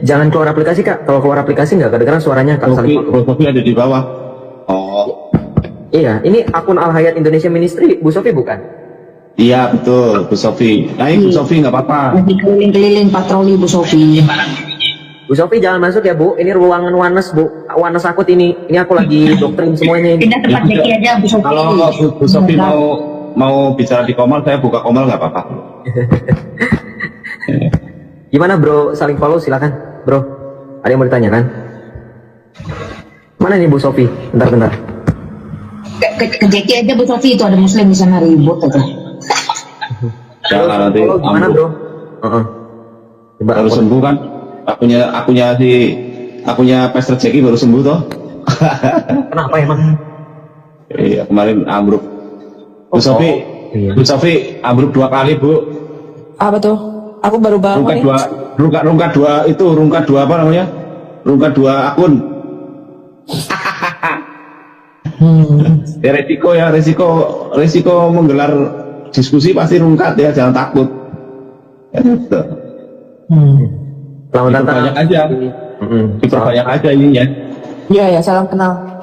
Jangan keluar aplikasi Kak. Kalau keluar aplikasi nggak kedengeran suaranya Kak. Bu Sofi ada di bawah. Oh. Iya, ini akun Al Hayat Indonesia Ministry, Bu Sofi bukan? Iya betul, Bu Sofi. Bu Sofi nggak apa-apa. Lagi keliling-keliling patroli Bu Sofi. Bu Sofi jangan masuk ya Bu. Ini ruangan Wanes Bu. Wanes akut ini. Ini aku lagi doktrin semuanya ini. Pindah tempat Becky aja Bu Sofi. Kalau Bu Sofi mau bicara di Komal, saya buka Komal nggak apa-apa. Gimana Bro? Saling follow silakan Bro. Ada yang mau ditanyakan? Mana nih Bu Sofi? Bentar. Ke Jeki aja Bu Sofi, itu ada muslim di sana ribut aja. Jangan nanti. Gimana Bro? Coba baru sembuh kan? Akunya Pastor Jeki baru sembuh toh. Kenapa emang? Iya kemarin ambruk. Bu Sofi, iya. Bu Sofi ambruk 2 kali Bu. Apa tuh? Aku baru bangun nih. Rungkat dua apa namanya? Rungkat 2 akun. Ya, resiko menggelar diskusi pasti rungkat ya, jangan takut. Selamat datang. Diperbanyak aja. Diperbanyak aja ini ya. Iya ya, salam kenal.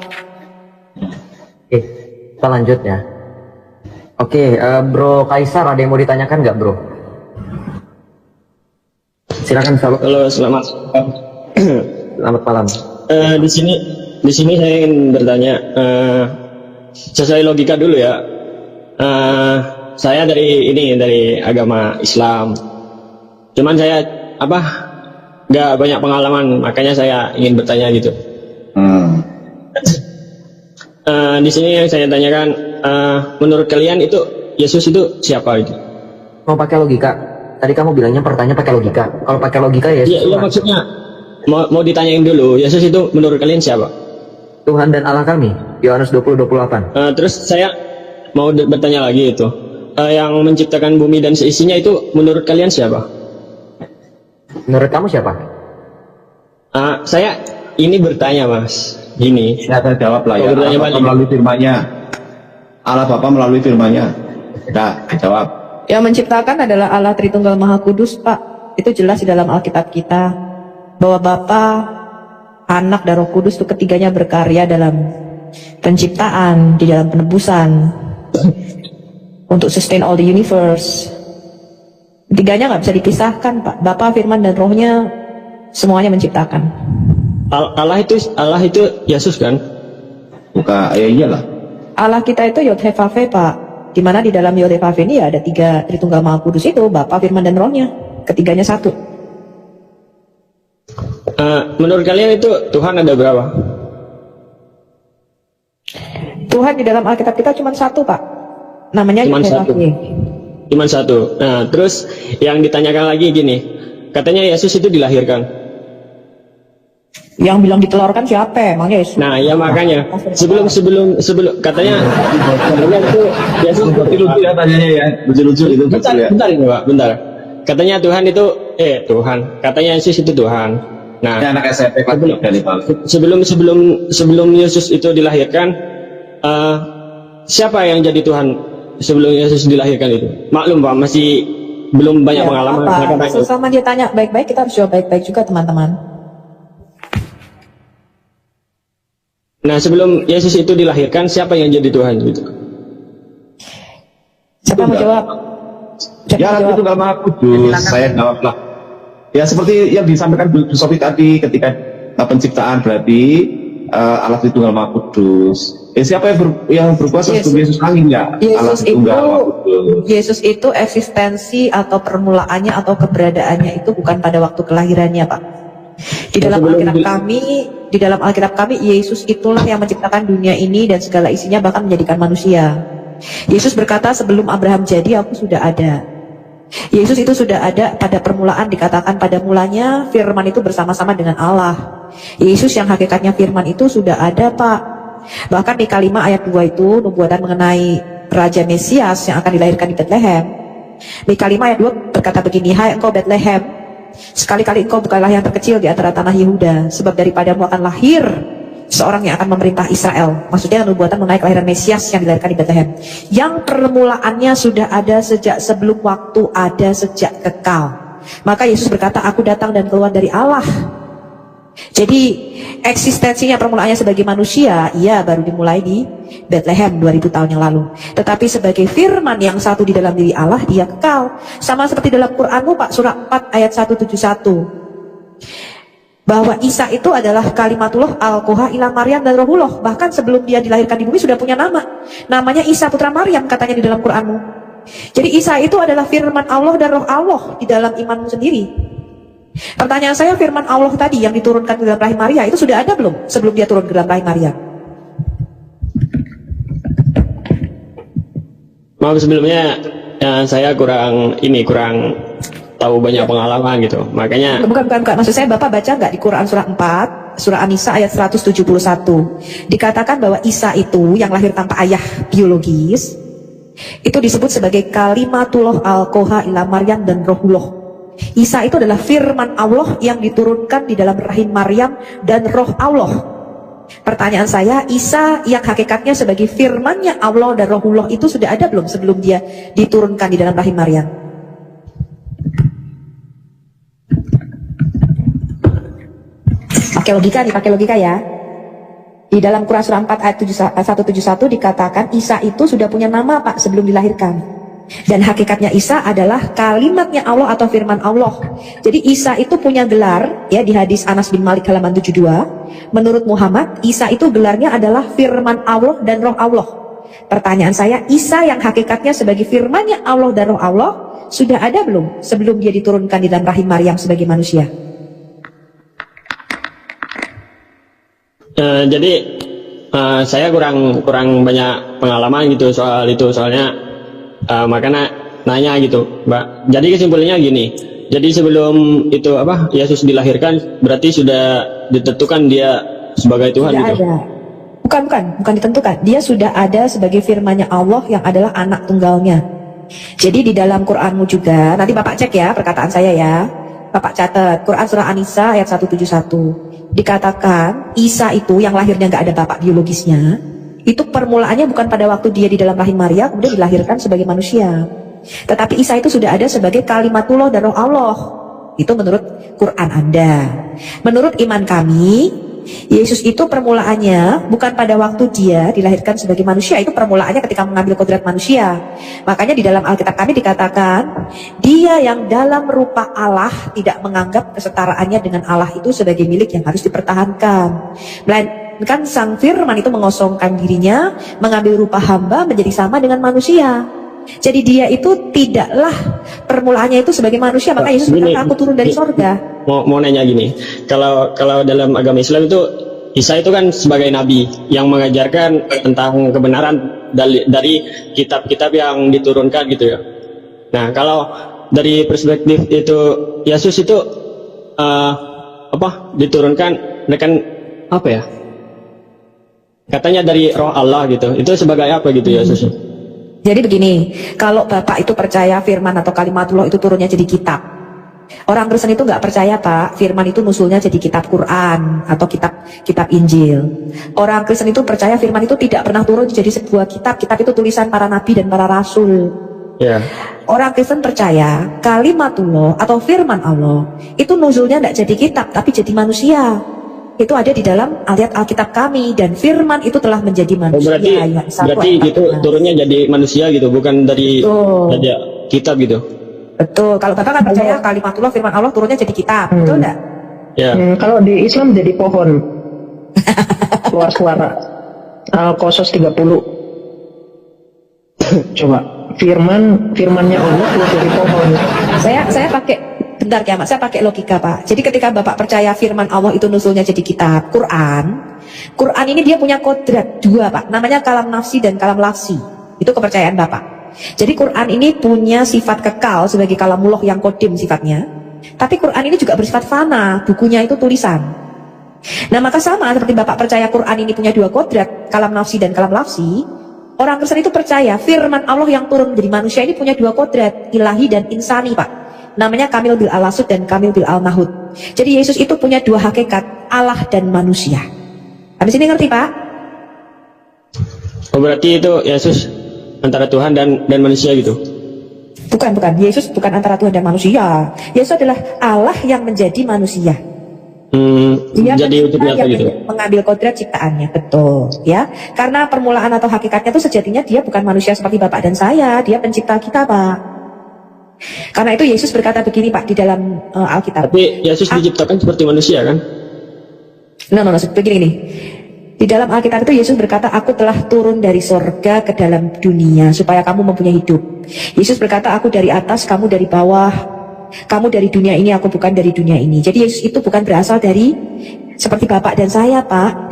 Oke, kita lanjut ya. Oke, Bro Kaisar ada yang mau ditanyakan nggak Bro? Silakan sahabat. Halo, selamat malam. Di sini saya ingin bertanya, sesuai logika dulu ya. Saya dari agama Islam. Cuman saya nggak banyak pengalaman, makanya saya ingin bertanya gitu. Di sini yang saya tanyakan, menurut kalian itu Yesus itu siapa itu? Mau pakai logika? Tadi kamu bilangnya pertanyaan pakai logika. Kalau pakai logika ya. Iya maksudnya mau ditanyain dulu, Yesus itu menurut kalian siapa? Tuhan dan Allah kami. Yohanes 20:28. Terus saya mau bertanya lagi itu, yang menciptakan bumi dan seisinya itu menurut kalian siapa? Menurut kamu siapa? Saya ini bertanya Mas, gini. Saya jawab lah ya. Allah Bapa melalui firman-Nya. Allah Bapa melalui firman-Nya. Dah, jawab. Yang menciptakan adalah Allah Tritunggal Maha Kudus, Pak. Itu jelas di dalam Alkitab kita bahwa Bapa, Anak dan Roh Kudus itu ketiganya berkarya dalam penciptaan, di dalam penebusan, untuk sustain all the universe. Ketiganya nggak bisa dipisahkan, Pak. Bapa, Firman dan Rohnya semuanya menciptakan. Allah itu Yesus kan? Bukan, ya iyalah. Allah kita itu Yod-Heh-Vav-He, Pak. Dimana di dalam Yod-Heh-Vav-He ini ya ada 3 Tritunggal Maha Kudus itu, Bapa, Firman dan Rohnya. Ketiganya satu. Menurut kalian itu Tuhan ada berapa? Tuhan di dalam Alkitab kita cuma satu, Pak. Namanya Yod-Heh-Vav-He. Cuma satu. Nah, terus yang ditanyakan lagi gini, katanya Yesus itu dilahirkan. Yang bilang ditelurkan siapa? Emang Yesus. Nah, ya makanya sebelum katanya itu Yesus lucu ya tanyanya ya. Lucu itu. Bentar ini Pak, bentar. Katanya Tuhan itu katanya Yesus itu Tuhan. Nah, ini anak SMP sebelum Yesus itu dilahirkan, siapa yang jadi Tuhan sebelum Yesus dilahirkan itu? Maklum Pak, masih belum banyak pengalaman. Selama dia tanya baik-baik, kita harus jawab baik-baik juga teman-teman. Nah, sebelum Yesus itu dilahirkan, siapa yang jadi Tuhan gitu? Siapa mau jawab? Ya, itu Tunggal Maha Kudus. Saya jawab lah. Ya, seperti yang disampaikan Bu Sofi tadi, ketika penciptaan berarti Allah Tritunggal Maha Kudus. Siapa yang berkuasa sebelum Yesus lahir ya? Yesus itu eksistensi atau permulaannya atau keberadaannya itu bukan pada waktu kelahirannya, Pak. Di dalam Alkitab kami, Yesus itulah yang menciptakan dunia ini dan segala isinya, bahkan menjadikan manusia. Yesus berkata, sebelum Abraham jadi, aku sudah ada. Yesus itu sudah ada pada permulaan, dikatakan pada mulanya firman itu bersama-sama dengan Allah. Yesus yang hakikatnya firman itu sudah ada, Pak. Bahkan di kalimat ayat 2 itu nubuatan mengenai Raja Mesias yang akan dilahirkan di Bethlehem. Mika 5 ayat 2 berkata begini, hai engkau Bethlehem, sekali-kali engkau bukanlah yang terkecil di antara tanah Yehuda, sebab daripadamu akan lahir seorang yang akan memerintah Israel. Maksudnya nubuatan mengenai kelahiran Mesias yang dilahirkan di Bethlehem, yang permulaannya sudah ada sejak sebelum waktu ada, sejak kekal. Maka Yesus berkata, aku datang dan keluar dari Allah. Jadi eksistensinya permulaannya sebagai manusia, iya baru dimulai di Bethlehem 2000 tahun yang lalu. Tetapi sebagai firman yang satu di dalam diri Allah, dia kekal. Sama seperti dalam Quranmu Pak, surah 4 ayat 171. Bahwa Isa itu adalah kalimatullah al-Qoha ila Maryam dan Rohullah. Bahkan sebelum dia dilahirkan di bumi sudah punya nama. Namanya Isa putra Maryam katanya di dalam Quranmu. Jadi Isa itu adalah firman Allah dan roh Allah di dalam imanmu sendiri. Pertanyaan saya, firman Allah tadi yang diturunkan ke dalam rahim Maria itu sudah ada belum sebelum dia turun ke dalam rahim Maria? Maaf sebelumnya saya kurang tahu banyak pengalaman gitu. Makanya Bukan. Maksud saya Bapak baca nggak di Quran surah 4, surah An-Nisa ayat 171. Dikatakan bahwa Isa itu yang lahir tanpa ayah biologis, itu disebut sebagai kalimatullah al-Qoha ila Maryam dan Rohullah. Isa itu adalah firman Allah yang diturunkan di dalam rahim Maryam dan roh Allah. Pertanyaan saya, Isa yang hakikatnya sebagai firmannya Allah dan Rohullah itu sudah ada belum sebelum dia diturunkan di dalam rahim Maryam? Pakai logika ya. Di dalam Quran surah 4 ayat 171 dikatakan Isa itu sudah punya nama Pak sebelum dilahirkan. Dan hakikatnya Isa adalah kalimatnya Allah atau firman Allah. Jadi Isa itu punya gelar ya di hadis Anas bin Malik halaman 72. Menurut Muhammad, Isa itu gelarnya adalah firman Allah dan roh Allah. Pertanyaan saya, Isa yang hakikatnya sebagai firmannya Allah dan roh Allah sudah ada belum sebelum dia diturunkan di dalam rahim Maryam sebagai manusia? Jadi saya kurang banyak pengalaman gitu soal itu, soalnya makanya nanya gitu, Mbak. Jadi kesimpulannya gini. Jadi sebelum itu Yesus dilahirkan berarti sudah ditentukan dia sebagai Tuhan Sudah gitu. ada. Bukan ditentukan. Dia sudah ada sebagai firman-Nya Allah yang adalah anak tunggalnya. Jadi di dalam Quranmu juga, nanti Bapak cek ya perkataan saya ya. Bapak catat Quran surah An-Nisa ayat 171. Dikatakan Isa itu yang lahirnya nggak ada bapak biologisnya. Itu permulaannya bukan pada waktu dia di dalam rahim Maria kemudian dilahirkan sebagai manusia. Tetapi Isa itu sudah ada sebagai kalimatullah dan roh Allah. Itu menurut Quran Anda. Menurut iman kami, Yesus itu permulaannya bukan pada waktu dia dilahirkan sebagai manusia. Itu permulaannya ketika mengambil kodrat manusia. Makanya di dalam Alkitab kami dikatakan dia yang dalam rupa Allah tidak menganggap kesetaraannya dengan Allah itu sebagai milik yang harus dipertahankan. Melainkan sang firman itu mengosongkan dirinya, mengambil rupa hamba menjadi sama dengan manusia. Jadi dia itu tidaklah permulaannya itu sebagai manusia. Maka Yesus berkata, aku turun dari sorga. Mau nanya gini, kalau dalam agama Islam itu Isa itu kan sebagai nabi yang mengajarkan tentang kebenaran dari kitab-kitab yang diturunkan gitu ya. Nah kalau dari perspektif itu Yesus itu diturunkan dengan apa ya? Katanya dari roh Allah gitu. Itu sebagai apa gitu Yesus? Jadi begini, kalau Bapak itu percaya firman atau kalimatullah itu turunnya jadi kitab. Orang Kristen itu nggak percaya Pak, firman itu nusulnya jadi kitab Quran atau kitab Injil. Orang Kristen itu percaya firman itu tidak pernah turun jadi sebuah kitab. Kitab itu tulisan para nabi dan para rasul. Yeah. Orang Kristen percaya kalimatullah atau firman Allah itu nuzulnya nggak jadi kitab tapi jadi manusia. Itu ada di dalam ayat Alkitab kami dan firman itu telah menjadi manusia. Berarti itu turunnya jadi manusia gitu, bukan dari kitab gitu. Betul. Kalau Bapak kan percaya kalimatullah firman Allah turunnya jadi kitab, betul enggak? Ya. Kalau di Islam jadi pohon. Keluar suara. Al-Qasas 30. Coba firmannya Allah keluar dari pohon. Saya pakai bentar ya, Mas. Saya pakai logika, Pak. Jadi ketika Bapak percaya firman Allah itu nusulnya jadi kitab Quran ini dia punya kodrat dua, Pak. Namanya kalam nafsi dan kalam lafsi. Itu kepercayaan Bapak. Jadi Quran ini punya sifat kekal sebagai kalamullah yang kodim sifatnya. Tapi Quran ini juga bersifat fana, bukunya itu tulisan. Nah maka sama seperti Bapak percaya Quran ini punya dua kodrat, kalam nafsi dan kalam lafsi. Orang Kristen itu percaya firman Allah yang turun menjadi manusia ini punya dua kodrat, ilahi dan insani, Pak. Namanya kamil bil alasud dan kamil bil al-mahud. Jadi Yesus itu punya dua hakikat, Allah dan manusia. Habis ini ngerti Pak? Oh berarti itu Yesus antara Tuhan dan manusia gitu? Bukan. Yesus bukan antara Tuhan dan manusia. Yesus adalah Allah yang menjadi manusia. Dia Jadi wujud nyata yang gitu. mengambil kodrat ciptaannya, betul ya. Karena permulaan atau hakikatnya itu sejatinya dia bukan manusia seperti Bapak dan saya, dia pencipta kita, Pak. Karena itu Yesus berkata begini, Pak, di dalam Alkitab. Tapi Yesus diciptakan seperti manusia kan? No, begini nih. Di dalam Alkitab itu Yesus berkata, aku telah turun dari sorga ke dalam dunia supaya kamu mempunyai hidup. Yesus berkata, aku dari atas, kamu dari bawah. Kamu dari dunia ini, aku bukan dari dunia ini. Jadi Yesus itu bukan berasal dari seperti Bapak dan saya, Pak,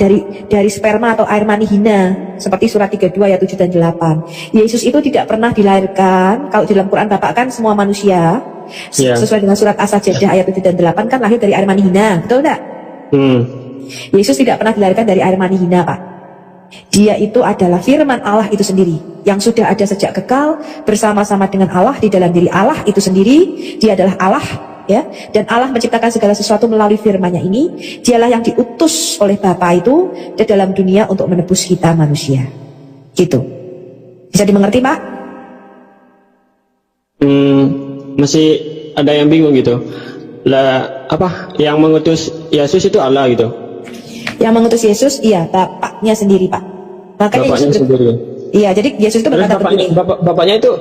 dari sperma atau air mani hina, seperti surat 32 ayat 7 dan 8. Yesus itu tidak pernah dilahirkan. Kalau di dalam Quran Bapak kan semua manusia, sesuai dengan surat As-Sajdah ayat 7 dan 8 kan lahir dari air mani hina, betul enggak? Yesus tidak pernah dilahirkan dari air mani hina, Pak. Dia itu adalah firman Allah itu sendiri yang sudah ada sejak kekal bersama-sama dengan Allah di dalam diri Allah itu sendiri. Dia adalah Allah, ya, dan Allah menciptakan segala sesuatu melalui firman-Nya ini. Dialah yang diutus oleh Bapa itu di dalam dunia untuk menebus kita manusia. Gitu. Bisa dimengerti, Pak? Masih ada yang bingung gitu. Lah, apa yang mengutus Yesus itu Allah gitu? Yang mengutus Yesus, iya, Bapaknya sendiri, Pak. Makanya Bapaknya Yesus sendiri. Iya, jadi Yesus itu berkata begini. Bapaknya itu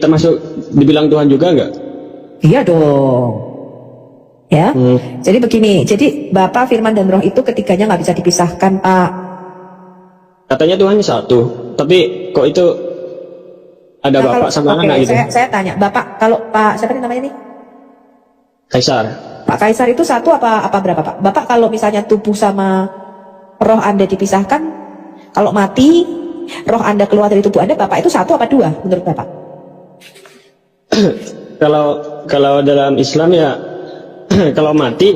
termasuk dibilang Tuhan juga enggak? Iya dong. Ya. Jadi begini, jadi Bapa, Firman dan Roh itu ketiganya nggak bisa dipisahkan, Pak. Katanya Tuhan satu, tapi kok itu ada Nah, Bapak sama anak gitu? Saya tanya, Bapak, kalau Pak siapa nih namanya nih? Kaisar. Pak Kaisar itu satu apa berapa, Pak? Bapak kalau misalnya tubuh sama roh Anda dipisahkan, kalau mati, roh Anda keluar dari tubuh Anda, Bapak itu satu apa dua menurut Bapak? Kalau dalam Islam ya kalau mati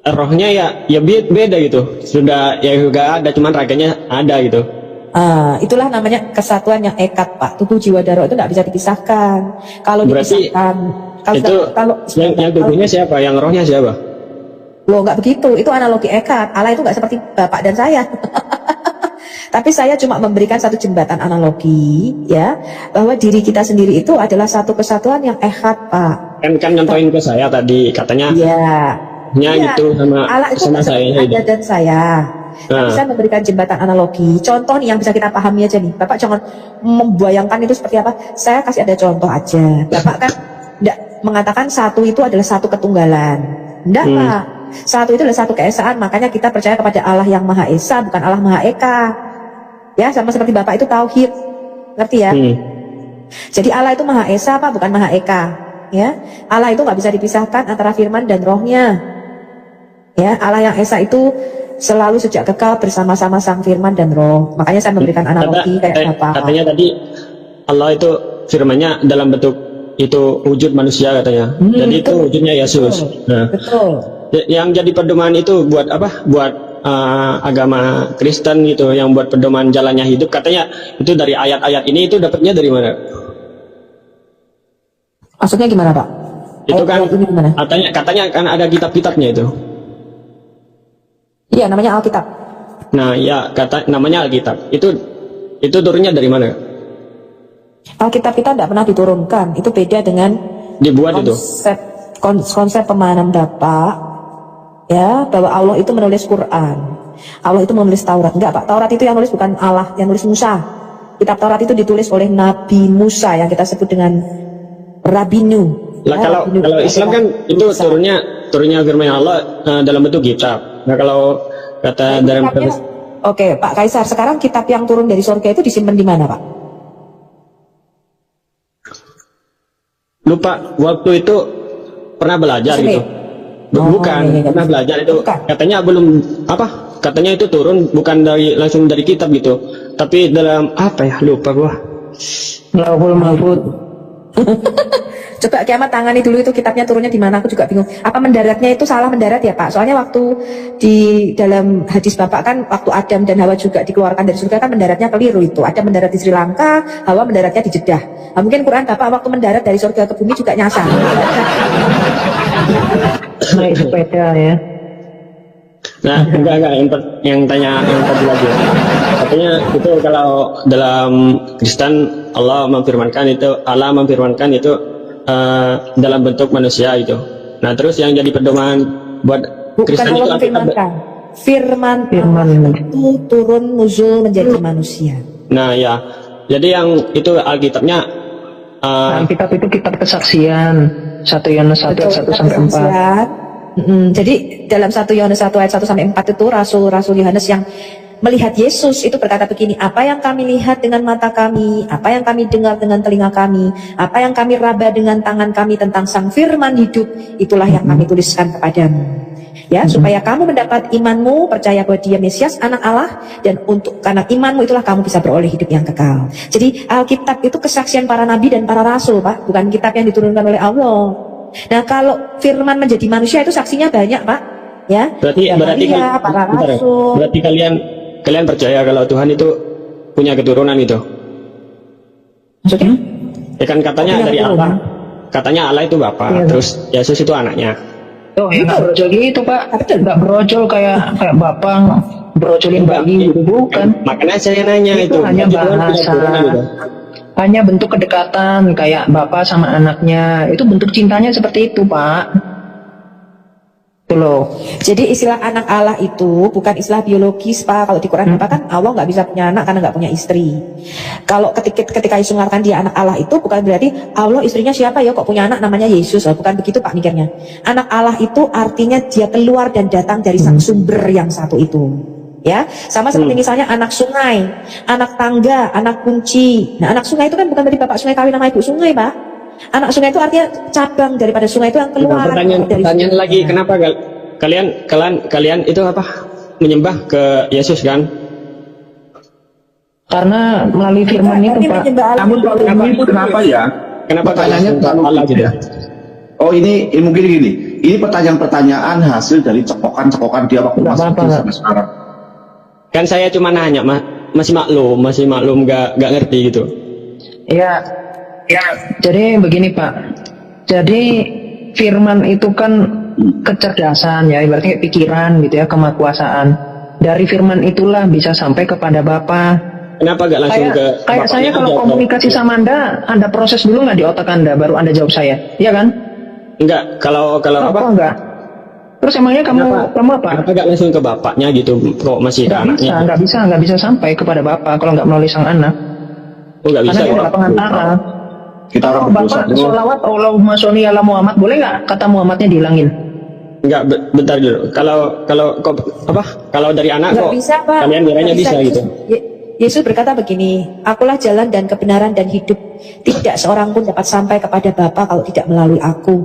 rohnya ya beda gitu. Sudah ya juga ada, cuman raganya ada gitu. Itulah namanya kesatuan yang ekat, Pak. Tubuh, jiwa, dan roh itu nggak bisa dipisahkan. Kalau Berarti dipisahkan, yang tubuhnya siapa? Yang rohnya siapa? Loh, nggak begitu. Itu analogi ekat. Allah itu nggak seperti Bapak dan saya. Tapi saya cuma memberikan satu jembatan analogi, ya, bahwa diri kita sendiri itu adalah satu kesatuan yang ekat, Pak. Kan nyontohin ke saya tadi, katanya Iya. gitu sama Allah itu sama nggak saya seperti gitu. Anda dan saya. Tapi saya memberikan jembatan analogi. Contoh nih yang bisa kita pahami aja nih. Bapak jangan membayangkan itu seperti apa. Saya kasih ada contoh aja. Bapak kan tidak mengatakan satu itu adalah satu ketunggalan. Enggak, Pak. Satu itu adalah satu keesaan. Makanya kita percaya kepada Allah yang Maha Esa, bukan Allah Maha Eka. Ya, sama seperti Bapak itu tauhid. Ngerti ya? Jadi Allah itu Maha Esa, Pak, bukan Maha Eka. Ya, Allah itu nggak bisa dipisahkan antara firman dan rohnya. Ya, Allah yang Esa itu selalu sejak kekal bersama-sama sang firman dan roh. Makanya saya memberikan analogi kayak Bapak. Katanya tadi Allah itu firman-Nya dalam bentuk itu wujud manusia katanya. Jadi itu wujudnya Yesus. Nah, Betul. yang jadi pedoman itu buat apa? Buat agama Kristen gitu, yang buat pedoman jalannya hidup, katanya itu dari ayat-ayat ini. Itu dapatnya dari mana? Maksudnya gimana, Pak? Itu kan Ayat ini gimana? katanya kan ada kitab-kitabnya itu. Iya, namanya Alkitab. Nah, ya namanya Alkitab. Itu turunnya dari mana? Alkitab kita tidak pernah diturunkan. Itu beda dengan Dibuat itu. konsep pemahaman Bapak, ya, bahwa Allah itu menulis Quran. Allah itu menulis Taurat. Enggak, Pak. Taurat itu yang nulis bukan Allah, yang nulis Musa. Kitab Taurat itu ditulis oleh Nabi Musa yang kita sebut dengan Rabinu. Lah kalau Islam kan itu turunnya firman Allah dalam bentuk kitab. Nah, kalau kata dalam Oke, Pak Kaisar, sekarang kitab yang turun dari surga itu disimpan di mana, Pak? lupa waktu itu pernah belajar Muslim. gitu. Bukan, iya. pernah belajar itu. Bukan. Katanya belum apa? Katanya itu turun bukan langsung dari kitab gitu. Tapi dalam apa ya? Lupa gua. Lauhul Mahfud. Coba kiamat tangani dulu itu kitabnya turunnya di mana, aku juga bingung. Apa mendaratnya itu salah mendarat ya, Pak? Soalnya waktu di dalam hadis Bapak kan waktu Adam dan Hawa juga dikeluarkan dari surga kan mendaratnya keliru itu. Adam mendarat di Sri Lanka, Hawa mendaratnya di Jeddah. Nah, mungkin Quran Bapak waktu mendarat dari surga ke bumi juga nyasar. Naik sepeda ya. Nah, enggak yang tanya yang tadi lagi. Katanya itu kalau dalam Kristen Allah memfirmankan itu dalam bentuk manusia itu. Nah, terus yang jadi pedoman buat Bukan Kristen itu Allah apa? memfirmankan. Firman Firman. itu turun nuzul menjadi manusia. Nah, ya. Jadi yang itu Alkitabnya Alkitab itu kitab kesaksian 1 Yohanes 1 ayat 1 sampai 4. Jadi dalam 1 Yohanes 1 ayat 1 sampai 4 itu Rasul Yohanes yang melihat Yesus itu berkata begini, apa yang kami lihat dengan mata kami, apa yang kami dengar dengan telinga kami, apa yang kami raba dengan tangan kami tentang Sang Firman hidup, itulah yang kami tuliskan kepadamu. Ya, supaya kamu mendapat imanmu, percaya bahwa Dia Mesias, Anak Allah, dan untuk karena imanmu itulah kamu bisa beroleh hidup yang kekal. Jadi Alkitab itu kesaksian para nabi dan para rasul, Pak, bukan kitab yang diturunkan oleh Allah. Nah, kalau firman menjadi manusia itu saksinya banyak, Pak. Ya. berarti Maria, para bentar, rasul. berarti kalian percaya kalau Tuhan itu punya keturunan itu? Maksudnya? Ya kan katanya Punya dari keturunan. Allah. Katanya Allah itu Bapa, Iya. terus Yesus itu anaknya. Oh ya nggak brojol gitu Pak, nggak brojol kayak bapak brojolin bayi gitu, bukan. Makanya saya nanya Itu hanya berarti Tuhan punya bahasa, keturunan gitu. hanya bentuk kedekatan kayak bapak sama anaknya, itu bentuk cintanya seperti itu Pak. Itu loh. Jadi istilah anak Allah itu bukan istilah biologis, Pak. Kalau di Quran Bapak kan Allah nggak bisa punya anak karena nggak punya istri. Kalau ketika Yesus mengatakan dia anak Allah itu bukan berarti Allah istrinya siapa ya kok punya anak namanya Yesus. Oh, bukan begitu Pak mikirnya. Anak Allah itu artinya dia keluar dan datang dari sang sumber yang satu itu. Ya, sama seperti misalnya anak sungai, anak tangga, anak kunci. Nah, anak sungai itu kan bukan dari bapak sungai kawin sama ibu sungai, Pak. Anak sungai itu artinya cabang daripada sungai itu yang keluar. Nah, pertanyaan lagi, kenapa kalian itu apa menyembah ke Yesus kan? Karena melalui firman itu Pak. Namun kalau ini kenapa ya? Kenapa Pertanyaannya kalian terlalu Allah gitu? ya? Oh ini mungkin gini. Ini pertanyaan-pertanyaan hasil dari cekokan-cekokan dia waktu Nggak masih apa-apa, kecil Pak. sampai sekarang. Kan saya cuma nanya, masih maklum, nggak ngerti gitu. Ya, jadi begini Pak. Jadi firman itu kan kecerdasan ya, ibaratnya kayak pikiran gitu ya, kemakuasaan. Dari firman itulah bisa sampai kepada Bapa. Kenapa nggak langsung ke Kayak saya bapaknya kalau aja? komunikasi sama Anda proses dulu nggak di otak Anda, baru Anda jawab saya, iya kan? Enggak, kalau Apa apa? enggak? Terus emangnya kamu apa? Kenapa nggak langsung ke bapaknya gitu? Kok masih ke anaknya? Nggak bisa sampai kepada Bapa kalau nggak melalui sang anak. Oh nggak bisa Karena dia ya? adalah pengantara. Kita orang Kalau berdosa. Bapak sholawat Allahumma sholli ala Muhammad, boleh nggak kata Muhammadnya dihilangin? Enggak, bentar dulu. Kalau dari anak Nggak kok bisa, Pak. kalian kiranya Nggak bisa gitu. Yesus berkata begini, akulah jalan dan kebenaran dan hidup. Tidak seorang pun dapat sampai kepada Bapa kalau tidak melalui aku.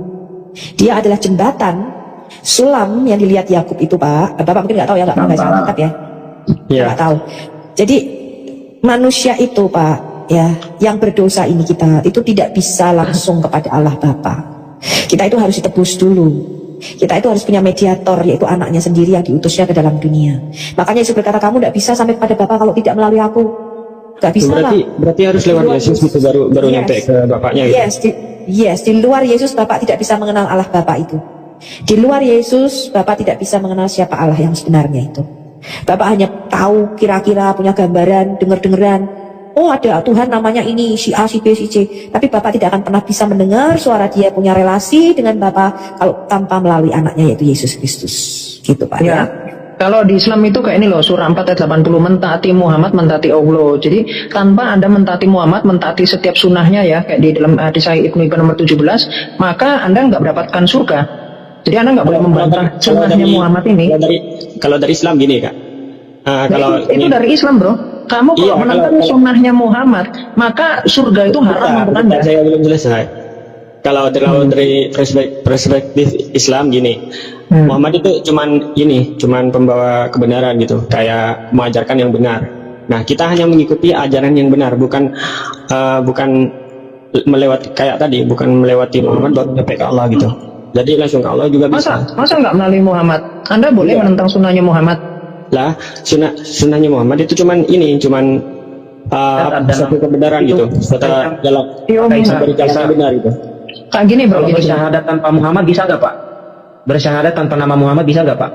Dia adalah jembatan, sulam yang dilihat Yakub itu Pak. Bapak mungkin nggak tahu ya, nggak pernah baca Alkitab ya. Iya. Nggak tahu. Jadi manusia itu Pak, ya, yang berdosa ini kita itu tidak bisa langsung kepada Allah Bapa. Kita itu harus ditebus dulu. Kita itu harus punya mediator, yaitu anaknya sendiri yang diutusnya ke dalam dunia. Makanya Yesus berkata, kamu tidak bisa sampai kepada Bapa kalau tidak melalui aku. Gak bisa Berarti harus lewat Yesus gitu baru nyampe ke bapaknya gitu. Di luar Yesus Bapak tidak bisa mengenal Allah Bapa itu. Di luar Yesus Bapak tidak bisa mengenal siapa Allah yang sebenarnya itu. Bapak hanya tahu kira-kira punya gambaran, dengar-dengeran. Oh ada Tuhan namanya ini, si A, si B, si C. Tapi Bapak tidak akan pernah bisa mendengar suara dia, punya relasi dengan Bapak kalau tanpa melalui anaknya yaitu Yesus Kristus. Gitu Pak ya. Kalau di Islam itu kayak ini loh, surah 4 ayat 80, mentaati Muhammad, mentaati Allah. Jadi tanpa Anda mentaati Muhammad, mentaati setiap sunnahnya ya, kayak di dalam hadis Sahih Ibnu Hibban nomor 17, maka Anda nggak mendapatkan surga. Jadi Anda nggak boleh membantah sunnahnya Muhammad ini. Kalau dari Islam gini Kak. Kalau itu dari Islam bro. Kamu kalau menentang sunnahnya Muhammad, maka surga itu haram untuk Anda. Saya belum selesai. Kalau dari perspektif Islam gini, Muhammad itu cuman pembawa kebenaran gitu, kayak mengajarkan yang benar. Nah kita hanya mengikuti ajaran yang benar, bukan melewati kayak tadi, bukan melewati Muhammad baru sampai ke Allah gitu. Jadi langsung ke Allah juga bisa. Masa nggak melalui Muhammad? Anda boleh menentang sunnahnya Muhammad. Lah sunnahnya Muhammad itu cuman satu kebenaran gitu, setelah jalan dari jalan yang benar itu. Kayak gini bro, Kalau bersyahadat tanpa Muhammad bisa nggak Pak? Bersyahadat tanpa nama Muhammad bisa nggak Pak?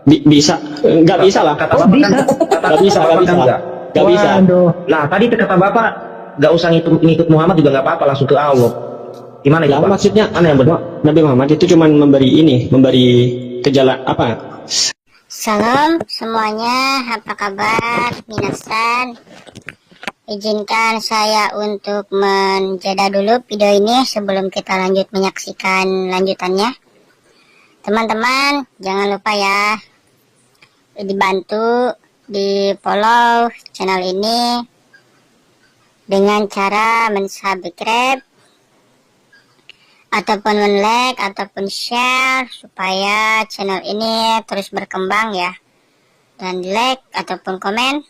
Bisa, nggak bisa lah. Kata Oh, Bapak bisa. kan, Nggak bisa, nggak bisa. Nggak bisa. Waduh. Nah, tadi kata Bapak, nggak usah ngikut Muhammad juga nggak apa-apa, langsung ke Allah. Gimana itu, Lah, Pak? maksudnya Mana yang benar? Nabi Muhammad itu cuma memberi kejalan apa? Salam semuanya, apa kabar? Minasan, izinkan saya untuk menjeda dulu video ini sebelum kita lanjut menyaksikan lanjutannya. Teman-teman, jangan lupa ya, dibantu di follow channel ini dengan cara mensubscribe ataupun like ataupun share supaya channel ini terus berkembang ya, dan like ataupun komen.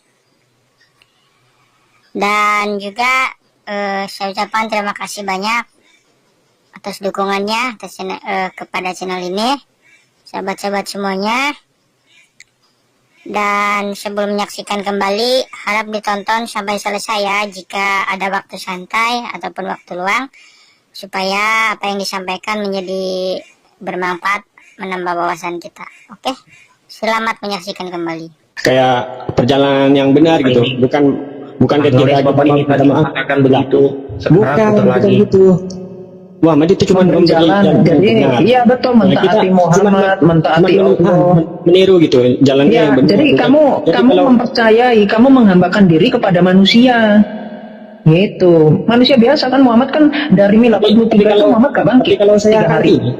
Dan juga saya ucapkan terima kasih banyak atas dukungannya kepada channel ini, sahabat-sahabat semuanya. Dan sebelum menyaksikan kembali, harap ditonton sampai selesai ya jika ada waktu santai ataupun waktu luang, supaya apa yang disampaikan menjadi bermanfaat, menambah wawasan kita. Oke, selamat menyaksikan kembali. Kayak perjalanan yang benar gitu, bukan ketika Bapak ini tadi mengatakan begitu, sekarang putar lagi. gitu. Muhammad itu cuma memberi Jalan, jalan jadi yang benar. iya betul, Nah, kita mentaati Muhammad, mentaati Allah. meniru gitu jalan Ya, yang benar. jadi bukan- kamu jadi kalau- mempercayai, kamu menghambakan diri kepada manusia. Gitu. Manusia biasa kan, Muhammad kan dari Mila 43 itu Muhammad gak bangkit. Tapi kalau saya 3 kan hari. gini,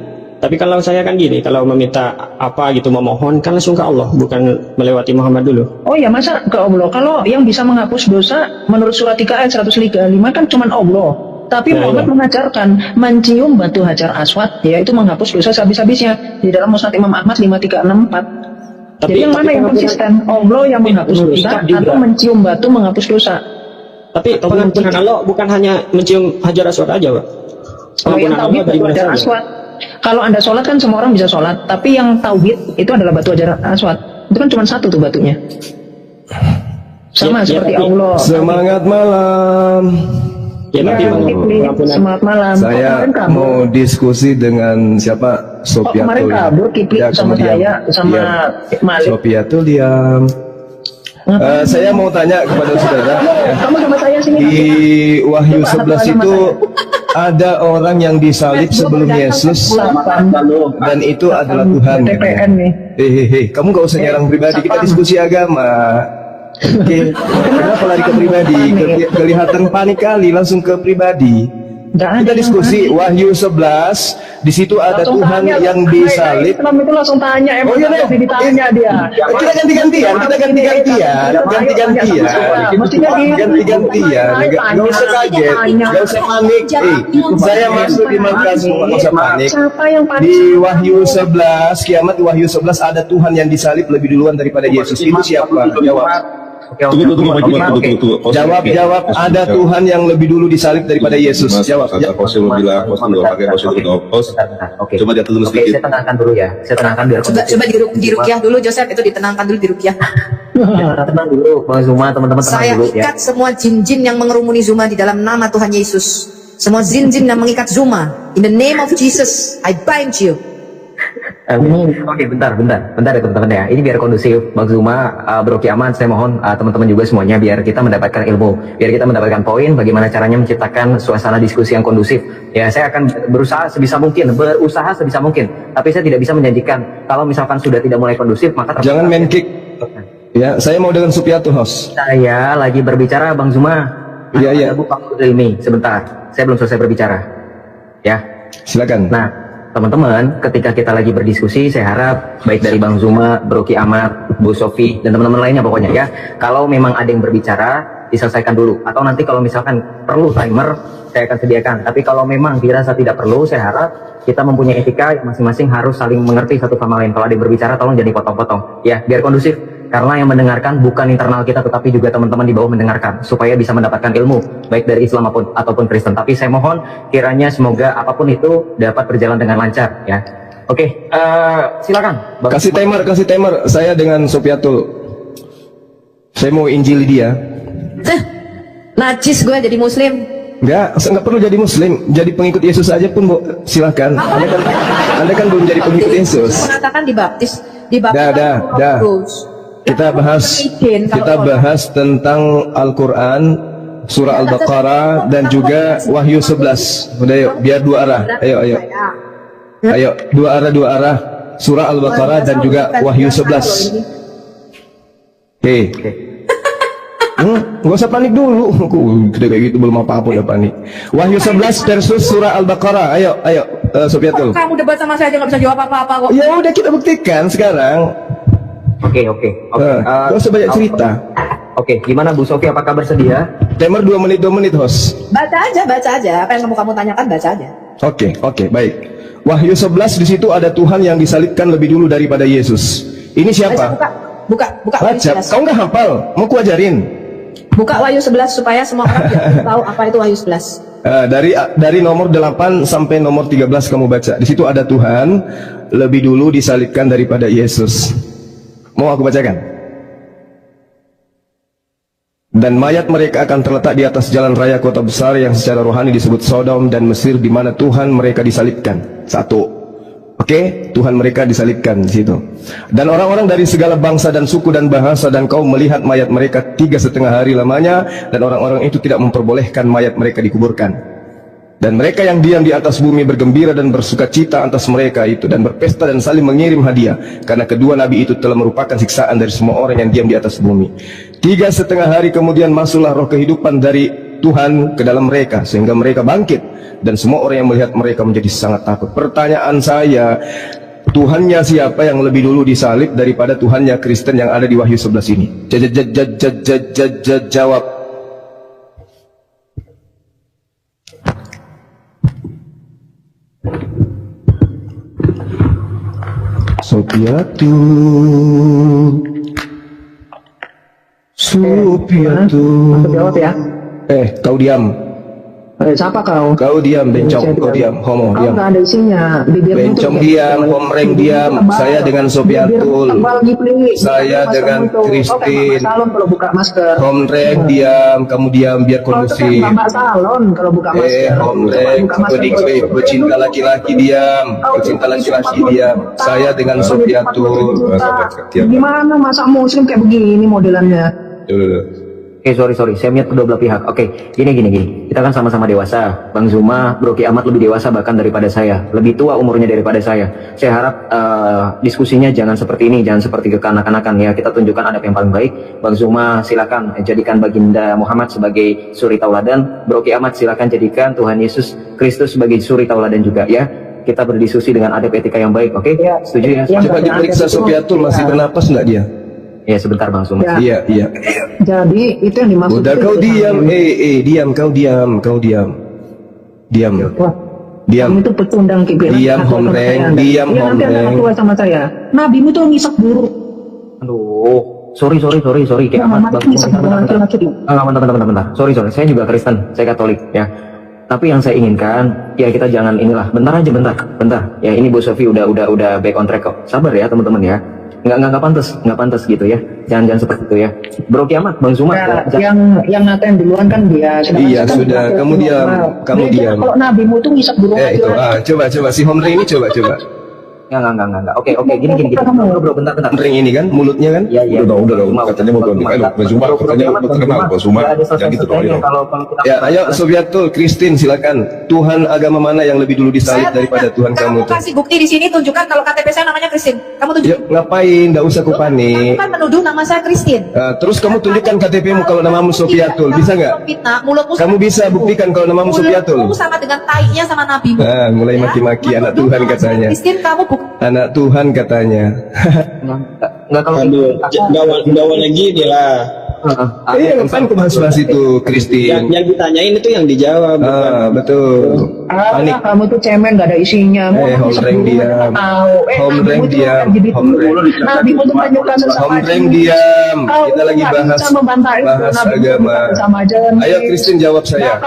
tapi kalau saya kan gini, kalau meminta apa gitu, memohon kan langsung ke Allah, bukan melewati Muhammad dulu. Oh ya, masa ke Allah? Kalau yang bisa menghapus dosa menurut surat 3 ayat 135 kan cuman Allah. Tapi Ya, Muhammad ya. mengajarkan mencium batu hajar aswad, yaitu menghapus dosa sehabis-habisnya di dalam musnad Imam Ahmad 5364. Jadi yang mana yang konsisten? Allah yang menghapus dosa ikat juga. atau mencium batu menghapus dosa? Tapi pengampunan Allah bukan hanya mencium hajar aswad aja, Pak. Kalau yang Pengampunan tauhid Allah dari batu mana hajar saja. aswad. Kalau Anda sholat kan semua orang bisa sholat, tapi yang tauhid itu adalah batu hajar aswad. Itu kan cuma satu tuh batunya. Sama Ya, seperti tapi- Allah. Semangat malam. Ya, tapi Ya, Kipli, semangat malam. Kok Saya kemarin kabur? mau diskusi dengan siapa? Kok Sofiatul. kemarin kabur Kipli Ya, sama kamu diam. saya, sama Diam. Malik. Sofiatul diam. Saya mau tanya kepada saudara. ya. Kamu sama saya sini. Di Wahyu Coba 11 sama itu saya. ada orang yang disalib sebelum Yesus dan itu adalah Tuhan. TPN nih. Hehehe, kamu gak usah nyerang pribadi, kita diskusi agama. Oke, kenapa lari ke pribadi? Kelihatan panik kali, langsung ke pribadi. Nggak ada Kita yang diskusi panik. Wahyu 11, di situ ada Langsung Tuhan tanya, yang Hai, disalib. Islam itu langsung tanya, emang Oh, iya, harus deh. ditanya dia. Kita ganti-gantian, ganti-gantian. Mestinya gitu. Ganti-gantian, nggak usah kaget, nggak usah panik. Saya masuk di markas, nggak usah panik. Siapa yang panik? Di Wahyu 11, kiamat di Wahyu 11 ada Tuhan yang disalib lebih duluan daripada Yesus. Itu siapa? Jawab. Jawab. Ada Tuhan yang lebih dulu disalib daripada Yesus. Jawab. Oke. Coba diatur dulu Oke, sedikit. saya tenangkan dulu ya. Saya tenangkan biar Coba dirukyah dulu, Joseph, itu ditenangkan dulu dirukyah. tenang dulu, Bang Zuma, teman-teman tenang Saya dulu ya. ikat semua jin-jin yang mengerumuni Zuma di dalam nama Tuhan Yesus. Semua jin-jin yang mengikat Zuma, in the name of Jesus, I bind you. Oke, bentar ya teman-teman ya. Ini biar kondusif, Bang Zuma, Bro Kiaman, saya mohon teman-teman juga semuanya biar kita mendapatkan ilmu, biar kita mendapatkan poin bagaimana caranya menciptakan suasana diskusi yang kondusif. Ya, saya akan berusaha sebisa mungkin. Tapi saya tidak bisa menjanjikan kalau misalkan sudah tidak mulai kondusif, maka Jangan main kick. Ya, saya mau dengan Supiatul host. Saya lagi berbicara, Bang Zuma. Iya. Ada Bu Pak Ilmi, sebentar. Saya belum selesai berbicara. Ya. Silakan. Nah, teman-teman, ketika kita lagi berdiskusi, saya harap baik dari Bang Zuma, Bro Ki Ahmad, Bu Sofi, dan teman-teman lainnya pokoknya ya, kalau memang ada yang berbicara, diselesaikan dulu. Atau nanti kalau misalkan perlu timer, saya akan sediakan. Tapi kalau memang dirasa tidak perlu, saya harap kita mempunyai etika, masing-masing harus saling mengerti satu sama lain. Kalau ada yang berbicara, tolong jadi potong-potong. Ya, biar kondusif. Karena yang mendengarkan bukan internal kita, tetapi juga teman-teman di bawah mendengarkan, supaya bisa mendapatkan ilmu, baik dari Islam ataupun Kristen. Tapi saya mohon, kiranya semoga apapun itu dapat berjalan dengan lancar, ya. Oke, silakan. Bang. Kasih timer. Saya dengan Sofiatul. Saya mau injili dia. Najis gue jadi muslim. Nggak perlu jadi muslim, jadi pengikut Yesus aja pun, Bu. Silakan. Anda kan belum jadi pengikut Yesus. Mengatakan dibaptis. Di bab Dah. terus. Kita bahas tentang Al-Quran, surah Al-Baqarah dan juga Wahyu 11. Udah yuk, biar dua arah. Ayo, dua arah. Surah Al-Baqarah dan juga Wahyu 11. Oke. Gak usah panik dulu. Kita kayak gitu belum apa-apa udah panik. Wahyu 11 versus surah Al-Baqarah. Ayo, Sofiatul. Kamu debat sama saya aja nggak bisa jawab apa-apa kok. Ya udah kita buktikan sekarang. Oke. Gak usah banyak cerita. Oke, gimana Bu Sofi? Apakah bersedia? Timer 2 menit host. Baca aja. Apa yang kamu tanyakan baca aja. Oke, baik. Wahyu 11 di situ ada Tuhan yang disalibkan lebih dulu daripada Yesus. Ini siapa? Buka Wahyu Baca. 11. Kau nggak hafal? Mau ku ajarin? Buka Wahyu 11 supaya semua orang tahu apa itu Wahyu 11. Dari nomor 8 sampai nomor 13 kamu baca. Di situ ada Tuhan lebih dulu disalibkan daripada Yesus. Mau aku bacakan? Dan mayat mereka akan terletak di atas jalan raya kota besar yang secara rohani disebut Sodom dan Mesir, di mana Tuhan mereka disalibkan. Satu. Oke, Tuhan mereka disalibkan di situ. Dan orang-orang dari segala bangsa dan suku dan bahasa dan kaum melihat mayat mereka 3,5 hari lamanya, dan orang-orang itu tidak memperbolehkan mayat mereka dikuburkan. Dan mereka yang diam di atas bumi bergembira dan bersuka cita atas mereka itu, dan berpesta dan saling mengirim hadiah, karena kedua nabi itu telah merupakan siksaan dari semua orang yang diam di atas bumi. 3,5 hari kemudian masuklah roh kehidupan dari Tuhan ke dalam mereka, sehingga mereka bangkit, dan semua orang yang melihat mereka menjadi sangat takut. Pertanyaan saya, Tuhannya siapa yang lebih dulu disalib daripada Tuhannya Kristen yang ada di Wahyu 11 ini? Jawab. Sofiatul. Aku jawab ya. Kau diam. Siapa kau? Kau diam, bencong. Kau diam, homo, Kau diam. nggak ada isinya. Bibirmu Bencong tuh diam, homreng diam. Saya dengan Sofiatul. Saya dengan Kristin. Salon kalau buka masker. Homreng diam, kamu diam biar kondusif. Mbak salon kalau buka masker. Homreng, pecinta laki-laki diam. Pecinta laki-laki diam. Saya dengan Sofiatul. Gimana masa muslim kayak begini modelannya? Oke, sorry. Saya melihat kedua belah pihak. Oke, gini. Kita kan sama-sama dewasa. Bang Zuma, Broki Ahmad lebih dewasa bahkan daripada saya. Lebih tua umurnya daripada saya. Saya harap diskusinya jangan seperti ini, jangan seperti kekanak-kanakan ya. Kita tunjukkan adab yang paling baik. Bang Zuma silakan jadikan baginda Muhammad sebagai suri tauladan. Broki Ahmad silakan jadikan Tuhan Yesus Kristus sebagai suri tauladan juga ya. Kita berdiskusi dengan adab etika yang baik. Oke? Setuju ya? Coba diperiksa Sofiatul, masih bernapas enggak dia? Ya, sebentar Bang Zuma. Iya. Jadi itu yang dimaksud. Udah kau diam, diam, kau diam. Diam. Kamu itu pecundang kibir. Diam, homreng, diam, Nanti anak tua sama saya. Nabimu tuh ngisap buruk. Aduh, sorry. Kayak Muhammad ngisap buruk laki-laki. Bentar. Sorry. Saya juga Kristen, saya Katolik ya. Tapi yang saya inginkan, ya kita jangan inilah. Bentar. Ya ini Bu Sofi udah back on track kok. Sabar ya teman-teman ya. Nggak pantas gitu ya. Jangan seperti itu ya. Bro Kiamat, Bang Zuma. Yang ngatain duluan kan dia. Iya sudah, kamu diam. Kalau nabimu tuh ngisap burung itu. Coba si Homreng ini coba. Enggak. Oke, gini. Bro, bentar. Homreng ini kan mulutnya kan? Iya. Udah, katanya mau ganti Bang Zuma, katanya mau terkenal Bang Zuma. Jangan gitu dong. Ya, ayo Sofiatul, Kristin silakan. Tuhan agama mana yang lebih dulu disalib daripada Tuhan kamu? Kamu kasih bukti di sini, tunjukkan kalau KTP saya namanya Kristin. Kamu Yuk, tunjukkan. ngapain? Nggak usah ku panik. Kamu kan menuduh nama saya Kristin. Terus kamu tunjukkan KTP-mu kalau namamu Sofiatul, bisa nggak? Mulutmu Kamu bisa buktikan kalau namamu Sofiatul. Mulutmu sama dengan tainya sama nabimu. Mulai maki-maki anak Tuhan katanya. Kristin, kamu Anak Tuhan katanya. Enggak kalau Gawalnya gini lah. Ngapain ku bahas itu, Kristin? Yang ditanyain itu yang dijawab. Betul. Panik. Kamu tuh cemen gak ada isinya. Homreng diam. Homreng diam. Nabimu tuh menyukai sesama Homreng diam. Kita lagi bahas agama. Ayo Kristin jawab saya.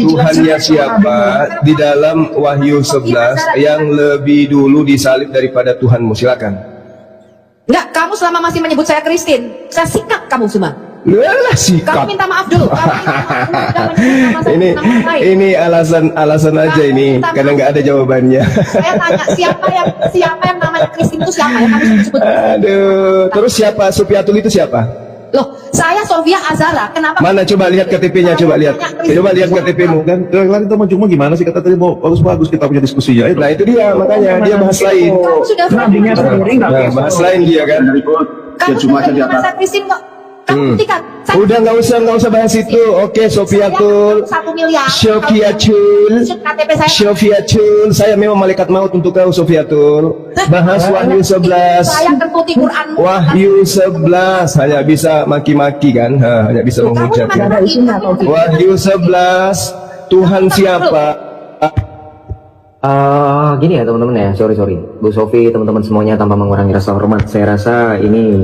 Tuhannya siapa di dalam Wahyu 11 yang lebih dulu disalib daripada Tuhanmu? Silakan. Enggak, kamu selama masih menyebut saya Kristin, saya sikat kamu semua. Lah Kamu sikap. minta maaf dulu. Kamu minta maaf dulu. Jangan menyebut nama saya Ini dengan nama lain. ini alasan aja Kamu ini minta karena maaf. nggak ada jawabannya. Saya tanya siapa yang namanya Kristin itu siapa ya? Kamu sebut. Aduh, terus siapa Supiatul itu siapa? Loh, saya Sofia Azara. Kenapa? Mana coba lihat KTP-nya, coba lihat. Coba lihat KTP-mu. Dan kalian itu cuma gimana sih kata tadi mau bagus-bagus kita punya diskusinya. Nah itu dia, makanya dia bahas lain. Kamu sudah Nabinya sendiri nggak Nah, bahas lain dia kan. Kamu sudah nama saya Kristin kok. Kamu buktikan. Saya Udah nggak usah bahas itu. Oke, Sofiatul. 1 miliar. Sofiatul. KTP saya. Sofiatul, saya memang malaikat maut untuk kau Sofiatul. Bahas Wahyu 11. Saya tertuti Quranmu. Wahyu 11 hanya bisa maki-maki kan? Hanya bisa menghujat. Kamu ada isinya kok. Wahyu 11 Tuhan siapa? Gini ya teman-teman ya, sorry Bu Sofi, teman-teman semuanya, tanpa mengurangi rasa hormat, saya rasa ini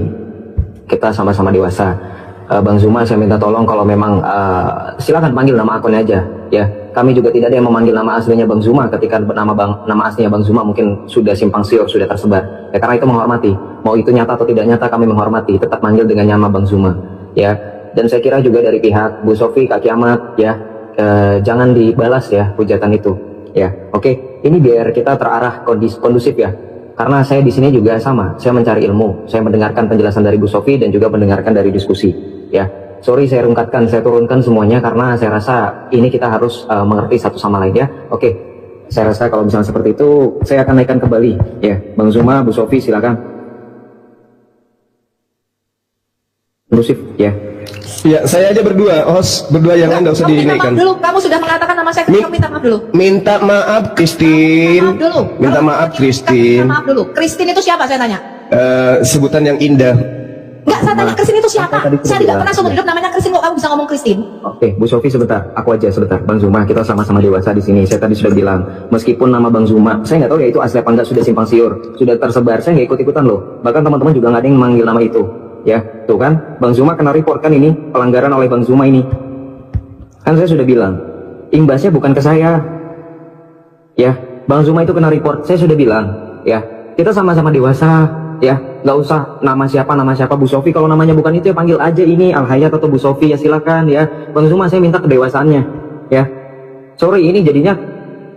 kita sama-sama dewasa. Bang Zuma, saya minta tolong kalau memang silakan panggil nama akunnya aja ya. Kami juga tidak ada yang memanggil nama aslinya Bang Zuma ketika nama aslinya Bang Zuma mungkin sudah simpang siur, sudah tersebar. Ya karena itu menghormati. Mau itu nyata atau tidak nyata kami menghormati, tetap manggil dengan nama Bang Zuma ya. Dan saya kira juga dari pihak Bu Sofi, Kak Kiamat ya, jangan dibalas ya hujatan itu ya. Oke, ini biar kita terarah kondusif ya. Karena saya di sini juga sama, saya mencari ilmu, saya mendengarkan penjelasan dari Bu Sofi dan juga mendengarkan dari diskusi, ya. Sorry saya rungkatkan, saya turunkan semuanya karena saya rasa ini kita harus mengerti satu sama lain ya. Oke, saya rasa kalau misalnya seperti itu, saya akan naikkan kembali, ya. Bang Zuma, Bu Sofi, silakan. Kondusif, ya. Ya, saya aja berdua, host berdua yang lain nggak usah Kamu minta dinaikkan. maaf dulu. Kamu sudah mengatakan nama saya. Kamu minta maaf dulu. Minta maaf, Kristin. Maaf dulu. Minta maaf, Kristin. Maaf dulu. Kristin itu siapa? Saya tanya. Sebutan yang indah. Enggak, saya tanya Kristin itu siapa? Tadi Saya tidak bilang. pernah seumur hidup namanya Kristin. Kok kamu bisa ngomong Kristin? Oke, Bu Sofi sebentar, aku aja sebentar. Bang Zuma, kita sama-sama dewasa di sini. Saya tadi sudah bilang, meskipun nama Bang Zuma, saya nggak tahu ya itu asli apa enggak, sudah simpang siur, sudah tersebar. Saya nggak ikut-ikutan loh. Bahkan teman-teman juga nggak ada yang manggil nama itu. Ya, tuh kan, Bang Zuma kena report kan ini, pelanggaran oleh Bang Zuma ini. Kan saya sudah bilang, imbasnya bukan ke saya. Ya, Bang Zuma itu kena report, saya sudah bilang, ya, kita sama-sama dewasa, ya, nggak usah nama siapa Bu Sofi. Kalau namanya bukan itu ya panggil aja ini Al Hayat atau Bu Sofi, ya silakan ya. Bang Zuma, saya minta kedewasaannya, ya. Sorry, ini jadinya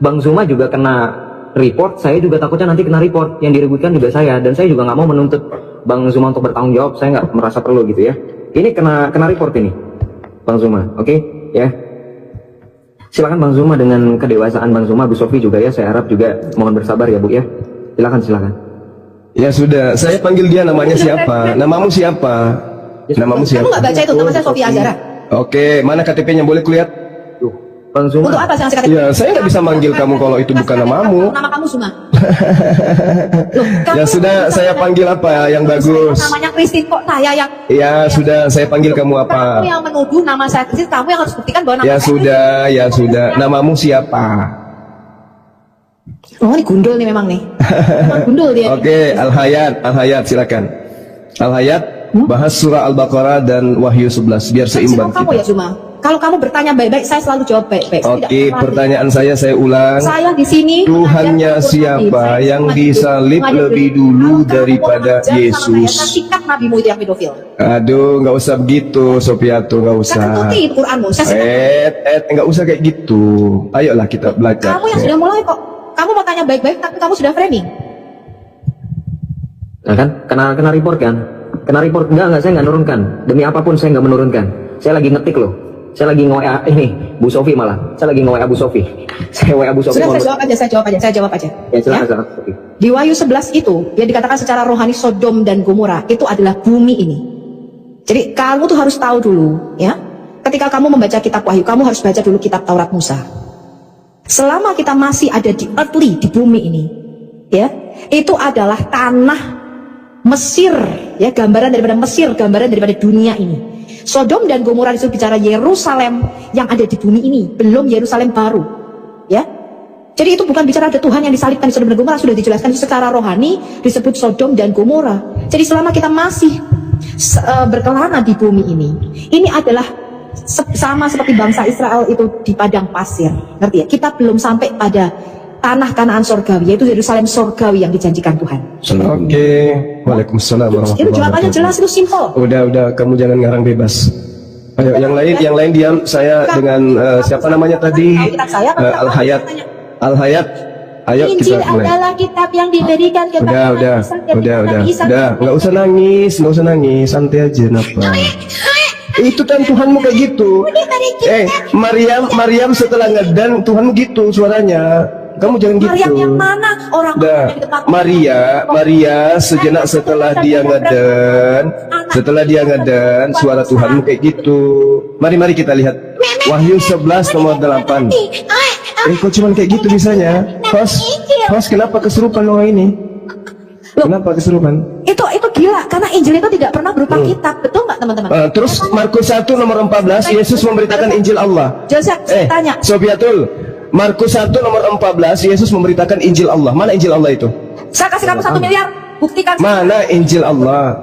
Bang Zuma juga kena report, saya juga takutnya nanti kena report. Yang diributkan juga saya, dan saya juga nggak mau menuntut Bang Zuma untuk bertanggung jawab. Saya nggak merasa perlu gitu ya. Ini kena report ini, Bang Zuma, oke, ya. Silakan Bang Zuma, dengan kedewasaan Bang Zuma, Bu Sofi juga ya. Saya harap juga mohon bersabar ya Bu ya. Silakan. Ya sudah, saya panggil dia namanya siapa? Namamu siapa? Namamu Kamu siapa? nggak baca itu? Nama saya Sofia Azara. Oke, mana KTP-nya? Boleh kulihat? Tuh, Bang Zuma. Untuk apa saya ngasih KTP? Ya, saya nggak bisa manggil kamu kalau itu bukan namamu. Nama kamu Zuma. Ya sudah, saya panggil apa yang bagus? Namanya Kristin, kok saya yang Ya sudah, saya panggil kamu kamu apa? yang menuduh nama saya Kristin, kamu yang harus buktikan bahwa nama Ya saya sudah, ya sudah. Namamu siapa? Kristin. Oh, ini gundul nih memang nih. Memang gundul dia. Oke, Al Hayat silakan. Al Hayat bahas surah Al-Baqarah dan Wahyu 11 biar seimbang Kamu ya kita. Zuma. Kalau kamu bertanya baik-baik, saya selalu jawab baik-baik. Saya tidak Oke, pernah- pertanyaan saya ulang. Saya di sini Tuhannya mengajarkan siapa Quran. Saya yang mengajarkan disalib Quran. lebih dulu Kalau kamu daripada mengajar sama Yesus? mengajarkan sikap nabimu itu yang pedofil. Aduh, nggak usah begitu, Sofiatul, nggak Saya usah. tertuti Quranmu. Saya sikap. Nggak usah kayak gitu. Ayolah kita belajar. Kamu yang sudah mulai kok. Kamu mau tanya baik-baik, tapi kamu sudah framing. Nah kan, kena report kan? Kena report, enggak, saya nggak nurunkan. Demi apapun saya nggak menurunkan. Saya lagi ngetik loh. Saya lagi nge-WA ini, Bu Sofi malah. Saya lagi nge-WA Bu Sofi. Saya WA Bu Sofi. Sudah, saya jawab aja. Ya, silakan Sofi. Di Wahyu 11 itu, yang dikatakan secara rohani Sodom dan Gomora, itu adalah bumi ini. Jadi kamu tuh harus tahu dulu, ya. Ketika kamu membaca kitab Wahyu, kamu harus baca dulu kitab Taurat Musa. Selama kita masih ada di earthly, di bumi ini, ya, itu adalah tanah Mesir, ya, gambaran daripada Mesir, gambaran daripada dunia ini. Sodom dan Gomora itu bicara Yerusalem yang ada di bumi ini, belum Yerusalem baru, ya. Jadi itu bukan bicara ada Tuhan yang disalibkan di Sodom dan Gomora, sudah dijelaskan secara rohani disebut Sodom dan Gomora. Jadi selama kita masih berkelana di bumi ini adalah sama seperti bangsa Israel itu di padang pasir, ngerti ya? Kita belum sampai pada tanah Kanaan surgawi, yaitu Yerusalem surgawi yang dijanjikan Tuhan. Oke. Waalaikumsalam Itu warahmatullahi jawabannya wabarakatuh. jelas, itu simpel. Udah, kamu jangan ngarang bebas. Ayo, yang lain diam. Saya dengan siapa namanya tadi? Al-Hayat. Al-Hayat. Ayo Injil kita mulai. adalah kitab yang diberikan kepada Udah, nggak usah nangis, santai aja, napa? Itu kan Tuhanmu kayak gitu. Maryam setelah ngedan Tuhanmu gitu suaranya. Kamu jangan gitu. Maryam yang mana? Orang Dah, yang di depan Maria sejenak setelah dia ngeden, suara Tuhanmu kayak gitu. Mari kita lihat Wahyu 11 nomor 8. Kok cuman kayak gitu bisanya? Host, kenapa kesurupan lo ini? Kenapa kesurupan? itu gila, karena Injil itu tidak pernah berupa kitab, betul nggak teman-teman? Terus Markus 1 nomor 14, Yesus memberitakan Injil Allah. Joseph, saya tanya. Sofiatul, Markus 1 nomor 14, Yesus memberitakan Injil Allah. Mana Injil Allah itu? Saya kasih kamu 1 miliar, buktikan. Mana Injil Allah?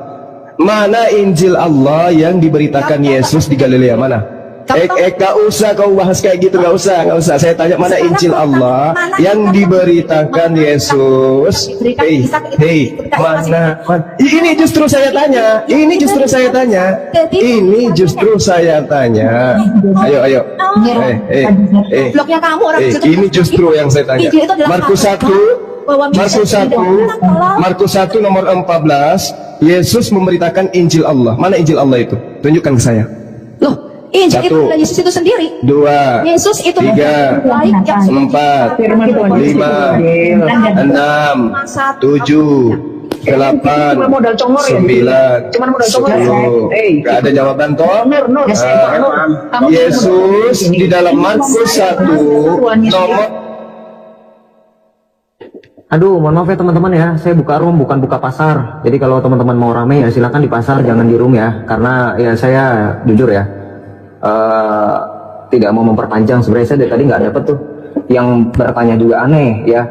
Mana Injil Allah yang diberitakan Yesus di Galilea? Mana? Gak usah kau bahas kayak gitu, gak usah. Saya tanya mana Injil Allah yang diberitakan Yesus? Mana? Ini justru saya tanya. Ayo. Bloknya kamu orang Ini justru yang saya tanya. Injil itu adalah Markus 1 nomor 14, Yesus memberitakan Injil Allah. Mana Injil Allah itu? Tunjukkan ke saya. Loh, Injil itu adalah Yesus itu sendiri. 2, Yesus itu 3, 4, 5, 6, 7, 8, Cuma modal congor ya? 9, Cuma modal congor ya? 10. Gak ada jawaban toh? Nur. Yesus di dalam Markus 1 nomor. Aduh, mohon maaf ya teman-teman ya, saya buka room bukan buka pasar. Jadi kalau teman-teman mau rame ya silakan di pasar, jangan di room ya. Karena ya saya jujur ya, tidak mau memperpanjang. Sebenarnya saya dari tadi nggak dapet tuh. Yang bertanya juga aneh ya.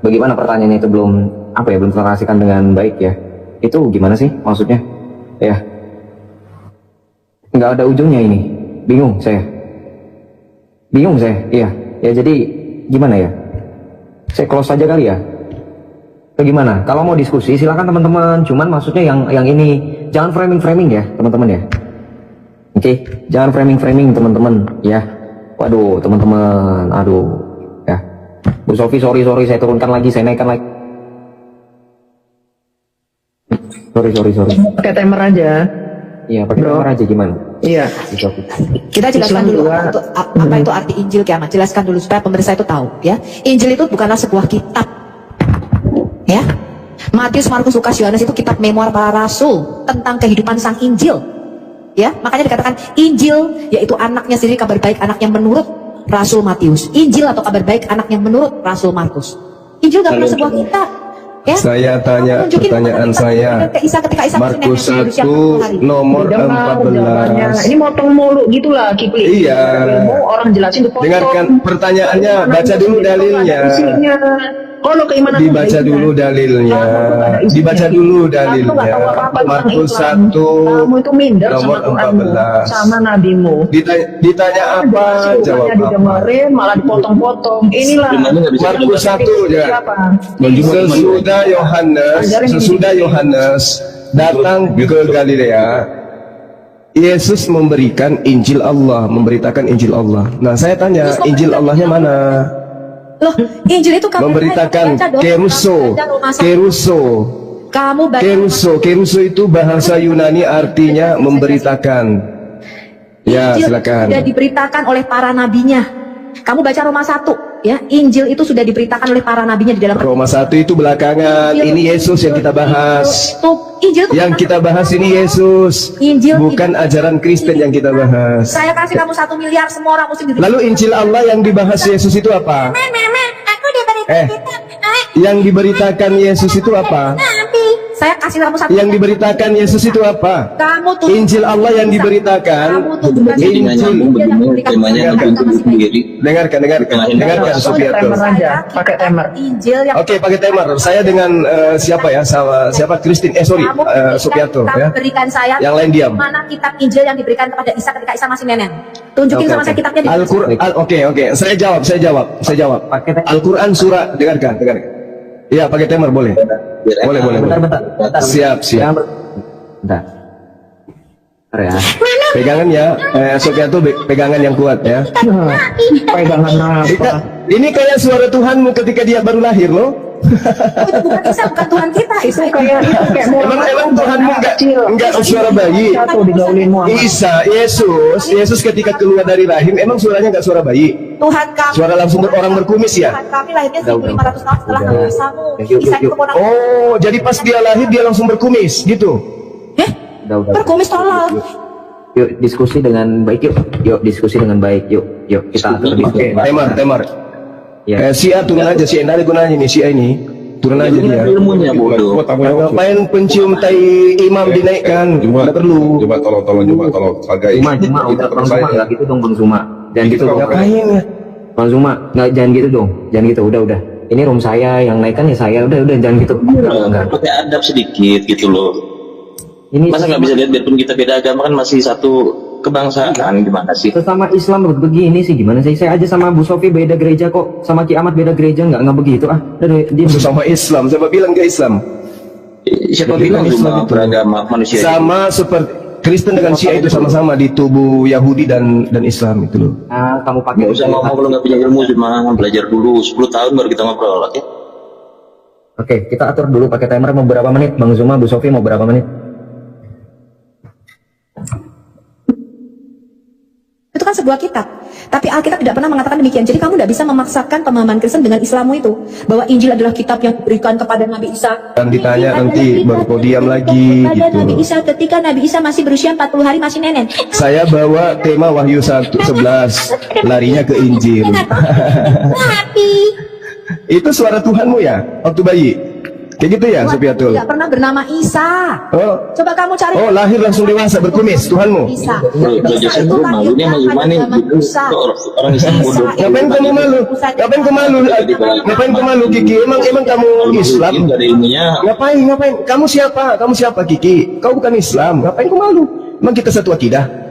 Bagaimana pertanyaannya itu belum terkasihkan dengan baik ya. Itu gimana sih maksudnya? Ya, nggak ada ujungnya ini. Bingung saya. Iya. Ya jadi gimana ya? Saya close aja kali ya. Bagaimana? Kalau mau diskusi silakan teman-teman. Cuman maksudnya yang ini jangan framing ya teman-teman ya. Oke, jangan framing teman-teman ya. Waduh teman-teman, aduh ya. Bu Sofi sorry saya turunkan lagi, saya naikkan lagi. Sorry. Pakai timer aja. Iya pakai nomor aja gimana? Iya. Bu Sofi. Kita jelaskan dulu apa itu arti Injil kiamat. Jelaskan dulu supaya pemirsa itu tahu ya. Injil itu bukanlah sebuah kitab. Ya. Matius, Markus, Lukas, Yohanes itu kitab memoir para rasul tentang kehidupan sang Injil. Ya, makanya dikatakan Injil yaitu anaknya sendiri, kabar baik anaknya menurut Rasul Matius. Injil atau kabar baik anaknya menurut Rasul Markus. Injil gak pernah sebuah kitab. Ya? Saya tanya pertanyaan saya. Markus 1 nomor 14. Ini motong mulu gitulah Kipli. Iya. Orang jelasin tuh. Dengarkan pertanyaannya, baca dulu dalilnya. Kalau keimanan Dibaca dulu dalilnya. Markus 1 kamu itu minder nomor sama Tuhanmu, 14. sama nabimu. Ditanya apa? Jawab apa? Didengerin malah dipotong-potong. Inilah Markus 1 ya. Sesudah Yohanes datang ke Galilea, Yesus memberikan Injil Allah, memberitakan Injil Allah. Nah, saya tanya, Injil Allahnya mana? Loh, Injil itu kabar Memberitakan baik. keruso itu bahasa Yunani artinya memberitakan. Ya, Injil silakan. sudah diberitakan oleh para nabinya. Kamu baca Roma 1 ya. Injil itu sudah diberitakan oleh para nabinya di dalam Roma 1 itu belakangan. Ini Yesus yang kita bahas. Injil itu Yang kita bahas ini Yesus. Injil Bukan ajaran Kristen yang kita bahas. Saya kasih kamu 1 miliar, semua orang muslim. Lalu Injil Allah yang dibahas Yesus itu apa? Aku diberi Yang diberitakan Yesus itu apa? nabi. Saya kasih kamu satu. Yang diberitakan Yesus itu apa? Kamu tuh Injil Allah yang diberitakan. Kamu tunjukkan Injil. yang diberikan temanya kepada gantung kita. sendiri. Dengarkan Pakai Supiato. timer aja, pakai timer. Injil yang Oke, pakai timer. Saya dengan siapa ya? Siapa Christine? Supiato kamu ya. berikan saya Yang lain diam. mana kitab Injil yang diberikan kepada Isa ketika Isa masih nenek. Tunjukin sama saya kitabnya. Al-Quran. Oke. Saya jawab. Al-Quran surah. Dengarkan. Iya, pakai timer boleh. Boleh. Bentar. Siap. Bentar. Bentar ya. Pegangan ya, Supiato pegangan yang kuat ya. Pegangan apa? Ini kayak suara Tuhanmu ketika dia baru lahir loh. Itu bukan Isa, bukan Tuhan kita. Isa Itu kayak Emang Tuhanmu enggak suara bayi. Satu digaulin Muhammad. Yesus ketika keluar dari rahim emang suaranya enggak suara bayi. Tuhan kami. Suara langsung orang berkumis ya. Tuhan kami lahirnya 1500 tahun setelah Nabi Isamu. Yuk. Isa itu keponakan. Oh, jadi pas dia lahir dia langsung berkumis gitu. Udah. Berkumis tolong. Yuk diskusi dengan baik yuk diskusi dengan baik yuk kita atur diskusi. Temar. Ya. Si A turun aja, si A ada gunanya nih, si A ini turun aja dia. Ilmunya bodoh. Ngapain pencium tai imam dinaikkan? Nggak perlu. Coba tolong hargai. Cuma udah Bang Zuma nggak gitu dong Bang Zuma. Jangan gitu dong. Ngapain ya? Bang Zuma nggak jangan gitu dong. Jangan gitu udah. Ini room saya yang naikkan ya saya udah jangan gitu. Enggak. Pakai adab sedikit gitu loh. Ini Masa nggak bisa lihat biarpun kita beda agama kan masih satu kebangsaan, gimana sih? sesama Islam begini sih gimana sih? Saya aja sama Bu Sofi beda gereja kok, sama Ki Ahmad beda gereja nggak begitu ah. Dia Sama Islam, siapa bilang ke Islam? Siapa bilang cuma beragama manusia? Sama seperti Kristen dengan Syiah itu sama-sama di tubuh Yahudi dan Islam itu loh. kamu pakai Nggak usah ngomong kalau nggak punya ilmu, cuma belajar dulu 10 tahun baru kita ngobrol, oke? Oke, kita atur dulu pakai timer mau berapa menit? Bang Zuma, Bu Sofi mau berapa menit? Itu kan sebuah kitab. Tapi Alkitab tidak pernah mengatakan demikian. Jadi kamu tidak bisa memaksakan pemahaman Kristen dengan Islammu itu. Bahwa Injil adalah kitab yang diberikan kepada Nabi Isa. Dan ditanya nanti baru kau diam lagi kepada gitu. Nabi Isa ketika Nabi Isa masih berusia 40 hari masih nenek. Saya bawa tema Wahyu 1:11, larinya ke Injil. Tapi Itu suara Tuhanmu ya waktu bayi? Kayak gitu ya, Supiatul? tidak pernah bernama Isa. Oh, Coba kamu cari. oh lahir langsung dewasa berkumis Tuhanmu. Isa. Kalau Joseph itu malunya sama gimana gitu? Orang Islam bodoh. Ngapain kamu malu? Ngapain kamu malu Kiki? Emang kamu Islam? Nggak ada ilmunya. Ngapain? Kamu siapa Kiki? Kau bukan Islam. Ngapain kau malu? Emang kita satu akidah?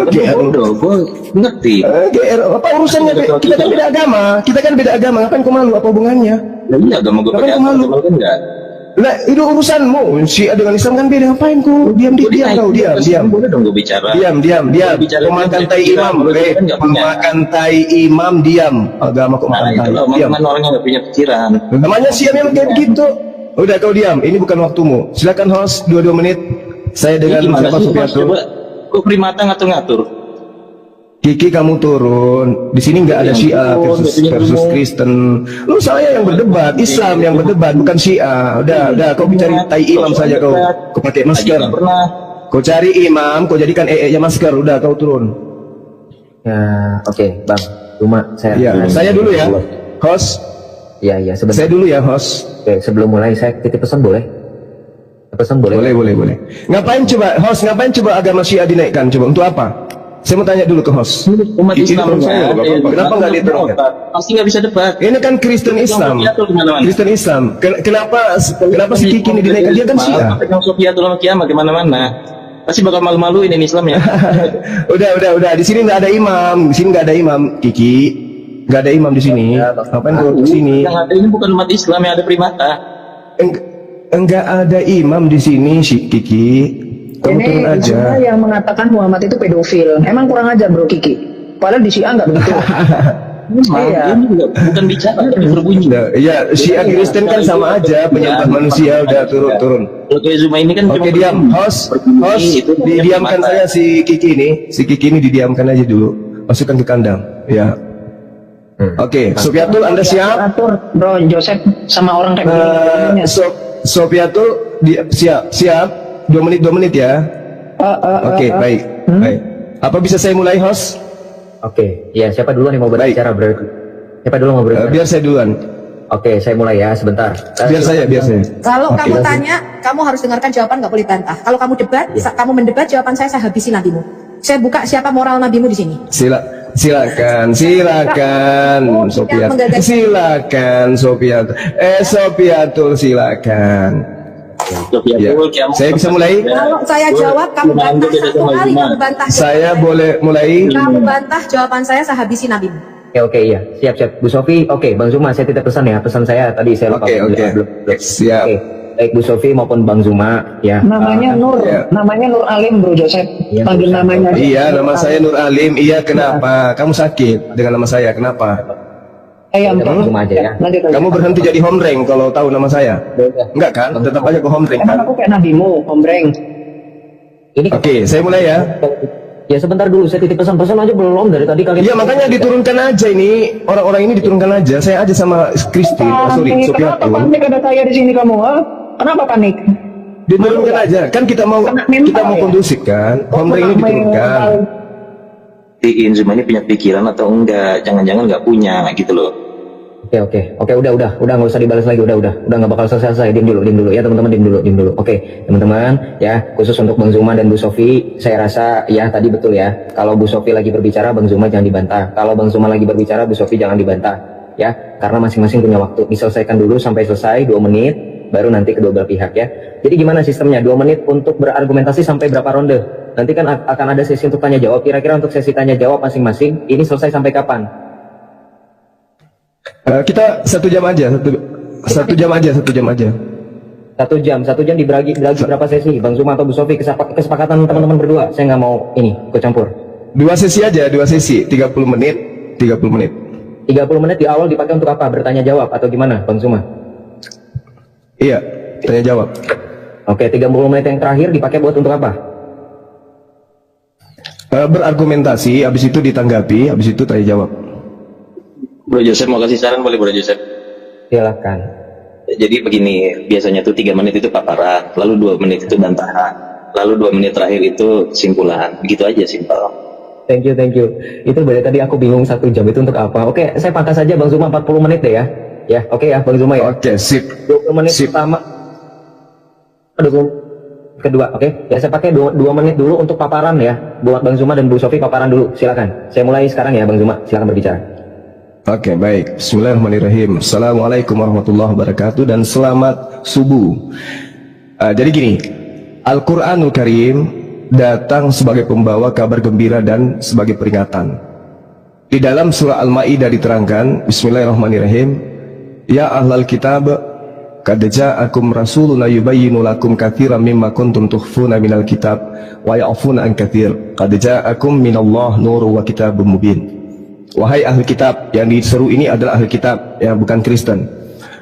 GR Bodoh, gue ngerti. GR apa urusannya? Kita kan beda agama. Ngapain kau malu? Apa hubungannya? Ya iya, agama gue pakai Ngapain apa? malu? Kan enggak. Nah, itu urusanmu. Syiah dengan Islam kan beda. Ngapain kau? Diam. Boleh dong gue bicara. Diam. Pemakan tai imam. Pemakan tai imam diam. Agama kok Nah makan itu tai. loh, Diam. mana orangnya nggak punya pikiran. Namanya Syiah memang kayak begitu. Udah kau diam. Ini bukan waktumu. Silakan host 2 menit. Saya dengan Gimana siapa sih? Supiatul. Coba, kok primata ngatur-ngatur? Kiki kamu turun. Di sini nggak ada Syiah versus Kristen. Lu saya yang berdebat, Islam yang berdebat, bukan Syiah. Udah, kau cari tai imam saja kau. Kau pakai masker. Nggak pernah. Kau cari imam, kau jadikan nya masker. Udah kau turun. Ya, oke, Bang. Cuma saya. Iya, saya dulu ya, host. Iya, sebentar. Saya dulu ya, host. Oke, sebelum mulai saya titip pesan boleh? Pesan boleh? Boleh. Ngapain coba agama Syiah dinaikkan? Coba untuk apa? Saya mau tanya dulu ke host. Umat Kiki Islam turun saya, kenapa nggak diterangkan? Pasti nggak bisa debat. Ini kan Kristen Islam. Kristen Islam. Kenapa si Kiki ini dinaikkan? Dia kan Syiah. Yang Sofia tuh lama kiamat kemana-mana. Pasti bakal malu-maluin ini Islam ya. Udah. Di sini nggak ada imam. Kiki. Nggak ada imam di sini. Ngapain kau di sini? Yang ada ini bukan umat Islam, yang ada primata. Enggak ada imam di sini, Kiki. Kamu Ini turun aja. Islam yang mengatakan Muhammad itu pedofil. Emang kurang aja bro Kiki. Padahal di Syiah nggak begitu. Iya. Ini juga bukan bicara, tapi berbunyi. Ya, Syiah Kristen kan sama aja, penyembah manusia. Udah turun. Kalau kayak Zuma ini kan Oke, cuma diam. Host, didiamkan saya si Kiki ini didiamkan aja dulu. Masukkan ke kandang. Ya. Oke, Supiatul Anda siap? Atur bro Joseph sama orang kayak begini. Supiatul siap. 2 menit ya. Oke, baik. Apa bisa saya mulai, host? Oke, ya siapa duluan yang mau berbicara berarti? Siapa dulu mau berbicara? Biar saya duluan. Oke, saya mulai ya sebentar. Biar saya. Kalau Oke. kamu tanya, kamu harus dengarkan jawaban, nggak boleh bantah. Kalau kamu debat, kamu mendebat jawaban saya habisi nabimu. Saya buka siapa moral nabimu di sini. Silakan Sofiat. Silakan Sofiat. Sofiatul silakan. Ya. Saya bisa mulai? Kalau saya jawab, kamu bantah satu kali, kamu bantah. Saya boleh mulai? Kamu bantah jawaban saya habisi nabimu. Oke, iya. Siap. Bu Sofi, oke. Bang Zuma, saya titip pesan ya. Pesan saya tadi saya lupa. Oke. Siap. Oke. Baik Bu Sofi maupun Bang Zuma ya. Namanya Nur, namanya Nur Alim Bro Joseph. Panggil namanya. Iya, nama saya Nur Alim. Iya, kenapa? Kamu sakit dengan nama saya, kenapa? Bang Zuma aja ya. Kamu berhenti jadi homreng kalau tahu nama saya? Enggak kan? Tetap aja ke homreng kan? Emang aku kayak nabimu, hombreng. Oke, saya mulai ya. Ya sebentar dulu, saya titip pesan-pesan aja belum dari tadi kalian. Iya, makanya diturunkan aja ini. Orang-orang ini diturunkan aja. Saya aja sama Kristi. Sorry, Kenapa Sofiatun. panik ada saya di sini kamu? Ha? Kenapa panik? Diturunkan aja. Kan kita mau kondusif kan? Homreng ini diturunkan. Zuma ini punya pikiran atau enggak? Jangan-jangan enggak punya gitu loh. Oke, udah nggak usah dibalas lagi, udah nggak bakal selesai. Diem dulu ya teman-teman, diem dulu. Oke, teman-teman ya, khusus untuk Bang Zuma dan Bu Sofi, saya rasa ya tadi betul ya. Kalau Bu Sofi lagi berbicara, Bang Zuma jangan dibantah. Kalau Bang Zuma lagi berbicara, Bu Sofi jangan dibantah ya, karena masing-masing punya waktu. Diselesaikan dulu sampai selesai 2 menit, baru nanti kedua belah pihak ya. Jadi gimana sistemnya? 2 menit untuk berargumentasi sampai berapa ronde? Nanti kan akan ada sesi untuk tanya jawab. Kira-kira untuk sesi tanya jawab masing-masing ini selesai sampai kapan? Kita 1 jam aja, 1 jam aja. 1 jam dibagi berapa sesi? Bang Zuma atau Bu Sofi, kesepakatan teman-teman berdua. Saya nggak mau ini ikut campur. 2 sesi aja, 2 sesi, 30 menit. 30 menit di awal dipakai untuk apa? Bertanya jawab atau gimana, Bang Zuma? Iya, tanya jawab. Oke, 30 menit yang terakhir dipakai buat untuk apa? Berargumentasi, habis itu ditanggapi, habis itu tanya jawab. Bro Joseph mau kasih saran boleh Bro Joseph? Silakan. Jadi begini, biasanya tuh 3 menit itu paparan, lalu 2 menit itu bantahan, lalu 2 menit terakhir itu simpulan. Begitu aja, simpel. Thank you. Itu dari tadi aku bingung 1 jam itu untuk apa. Oke, saya pangkas saja Bang Zuma 40 menit deh ya. Ya, oke ya Bang Zuma ya. Oke, sip. 20 menit pertama. Kedua, oke. Ya saya pakai 2 menit dulu untuk paparan ya. Buat Bang Zuma dan Bu Sofi paparan dulu. Silakan. Saya mulai sekarang ya Bang Zuma. Silakan berbicara. Oke, baik. Bismillahirrahmanirrahim. Assalamualaikum warahmatullahi wabarakatuh dan selamat subuh. Jadi gini, Al-Quranul Karim datang sebagai pembawa kabar gembira dan sebagai peringatan. Di dalam surah Al-Ma'idah diterangkan, Bismillahirrahmanirrahim, Ya ahlal kitab, qad ja'akum rasuluna yubayyinu lakum katsiran mimma kuntum tukhfuna minal kitab wa ya'funa an katsir. Qad ja'akum minallah nurun wa kitabun mubin. Wahai ahli kitab, yang diseru ini adalah ahli kitab, ya bukan Kristen.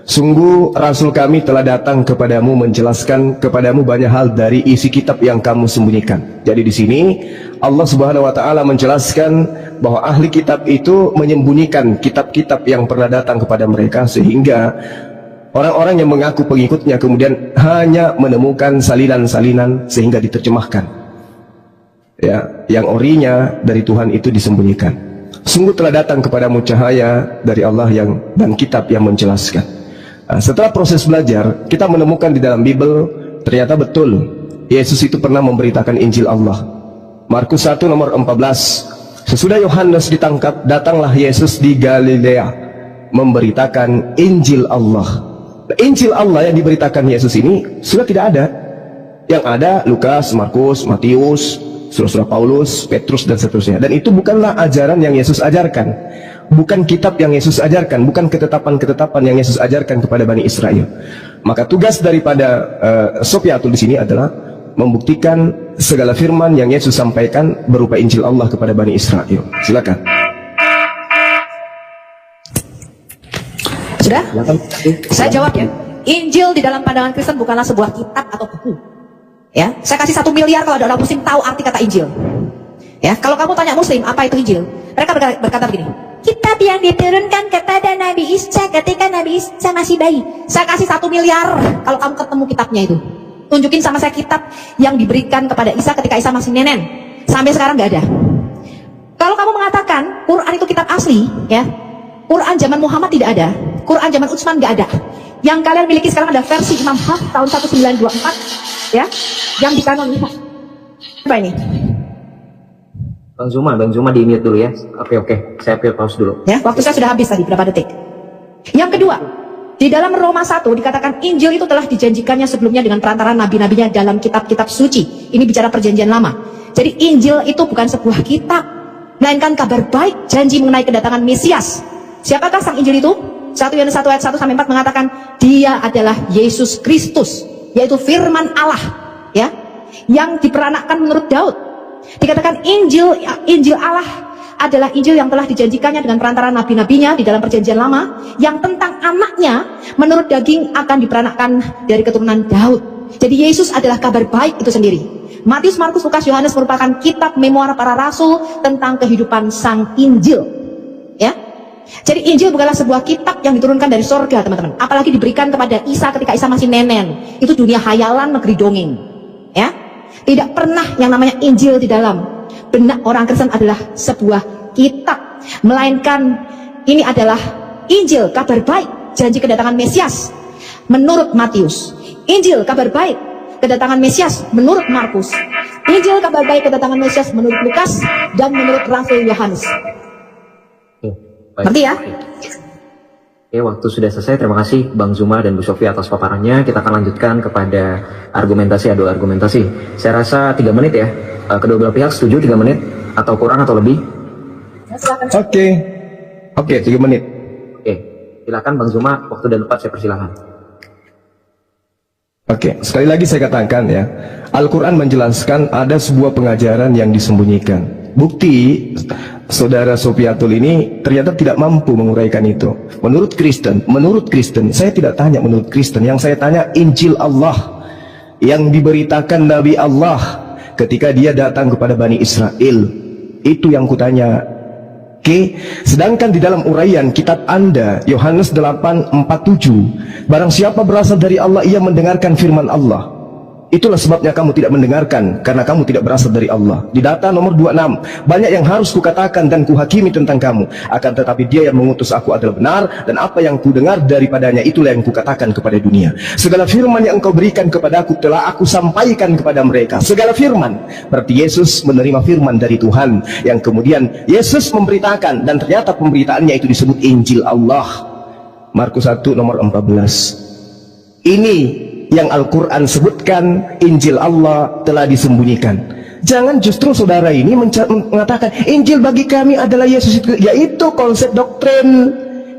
Sungguh Rasul kami telah datang kepadamu menjelaskan kepadamu banyak hal dari isi kitab yang kamu sembunyikan. Jadi di sini Allah Subhanahu wa taala menjelaskan bahwa ahli kitab itu menyembunyikan kitab-kitab yang pernah datang kepada mereka, sehingga orang-orang yang mengaku pengikutnya kemudian hanya menemukan salinan-salinan sehingga diterjemahkan. Ya, yang orinya dari Tuhan itu disembunyikan. Sungguh telah datang kepadamu cahaya dari Allah dan kitab yang menjelaskan. Setelah proses belajar, kita menemukan di dalam Bible ternyata betul Yesus itu pernah memberitakan Injil Allah. Markus 1 nomor 14. Sesudah Yohanes ditangkap, datanglah Yesus di Galilea memberitakan Injil Allah. Injil Allah yang diberitakan Yesus ini sudah tidak ada. Yang ada Lukas, Markus, Matius, surah-surah Paulus, Petrus dan seterusnya. Dan itu bukanlah ajaran yang Yesus ajarkan, bukan kitab yang Yesus ajarkan, bukan ketetapan-ketetapan yang Yesus ajarkan kepada Bani Israel. Maka tugas daripada Sofiatul di sini adalah membuktikan segala firman yang Yesus sampaikan berupa Injil Allah kepada Bani Israel. Silakan. Sudah? Saya jawab ya. Injil di dalam pandangan Kristen bukanlah sebuah kitab atau buku. Ya, saya kasih 1 miliar kalau ada orang Muslim tahu arti kata Injil. Ya, kalau kamu tanya Muslim apa itu Injil, mereka berkata begini: kitab yang diturunkan kepada Nabi Isa ketika Nabi Isa masih bayi. Saya kasih 1 miliar kalau kamu ketemu kitabnya itu. Tunjukin sama saya kitab yang diberikan kepada Isa ketika Isa masih nenen. Sampai sekarang nggak ada. Kalau kamu mengatakan Quran itu kitab asli, ya, Quran zaman Muhammad tidak ada. Quran zaman Utsman nggak ada. Yang kalian miliki sekarang ada versi Imam Hafs tahun 1924 ya, yang dikanonisasi. Apa ini? Bang Zuma di mute dulu ya. Oke, saya pause dulu. Ya, waktu saya sudah habis tadi, berapa detik. Yang kedua, di dalam Roma 1 dikatakan Injil itu telah dijanjikannya sebelumnya dengan perantara nabi-nabinya dalam kitab-kitab suci. Ini bicara perjanjian lama. Jadi Injil itu bukan sebuah kitab, melainkan kabar baik, janji mengenai kedatangan Mesias. Siapakah sang Injil itu? 1 Yohanes 1 ayat 1-4 mengatakan dia adalah Yesus Kristus, yaitu firman Allah, ya, yang diperanakkan menurut Daud. Dikatakan Injil Allah adalah Injil yang telah dijanjikannya dengan perantara nabi-nabinya di dalam perjanjian lama, yang tentang anaknya menurut daging akan diperanakkan dari keturunan Daud. Jadi Yesus adalah kabar baik itu sendiri. Matius, Markus, Lukas, Yohanes merupakan kitab memoir para rasul tentang kehidupan sang Injil, ya. Jadi Injil bukanlah sebuah kitab yang diturunkan dari sorga, teman-teman. Apalagi diberikan kepada Isa ketika Isa masih nenen. Itu dunia hayalan, negeri dongeng, ya. Tidak pernah yang namanya Injil di dalam benak orang Kristen adalah sebuah kitab, melainkan ini adalah Injil, kabar baik, janji kedatangan Mesias menurut Matius. Injil, kabar baik, kedatangan Mesias menurut Markus. Injil, kabar baik, kedatangan Mesias menurut Lukas dan menurut Rasul Yohanes. Ngerti ya? Oke, waktu sudah selesai. Terima kasih Bang Zuma dan Bu Sofi atas paparannya. Kita akan lanjutkan kepada adu argumentasi. Saya rasa 3 menit ya. Kedua belah pihak setuju 3 menit atau kurang atau lebih? Oke, 3 menit. Oke, silakan Bang Zuma. Waktu dan tempat saya persilahkan. Oke, sekali lagi saya katakan ya, Al-Quran menjelaskan ada sebuah pengajaran yang disembunyikan. Bukti saudara Sofiatul ini ternyata tidak mampu menguraikan itu. Menurut Kristen, saya tidak tanya menurut Kristen, yang saya tanya Injil Allah yang diberitakan Nabi Allah ketika dia datang kepada Bani Israel. Itu yang kutanya. Oke, sedangkan di dalam uraian kitab Anda Yohanes 8:47, barang siapa berasal dari Allah ia mendengarkan firman Allah. Itulah sebabnya kamu tidak mendengarkan, karena kamu tidak berasal dari Allah. Di data nomor 26, banyak yang harus kukatakan dan kuhakimi tentang kamu, akan tetapi dia yang mengutus aku adalah benar, dan apa yang kudengar daripadanya itulah yang kukatakan kepada dunia. Segala firman yang engkau berikan kepadaku telah aku sampaikan kepada mereka. Segala firman, berarti Yesus menerima firman dari Tuhan, yang kemudian Yesus memberitakan, dan ternyata pemberitaannya itu disebut Injil Allah. Markus 1 nomor 14. Ini yang Al-Quran sebutkan, Injil Allah telah disembunyikan. Jangan justru saudara ini mengatakan Injil bagi kami adalah Yesus itu, yaitu konsep doktrin.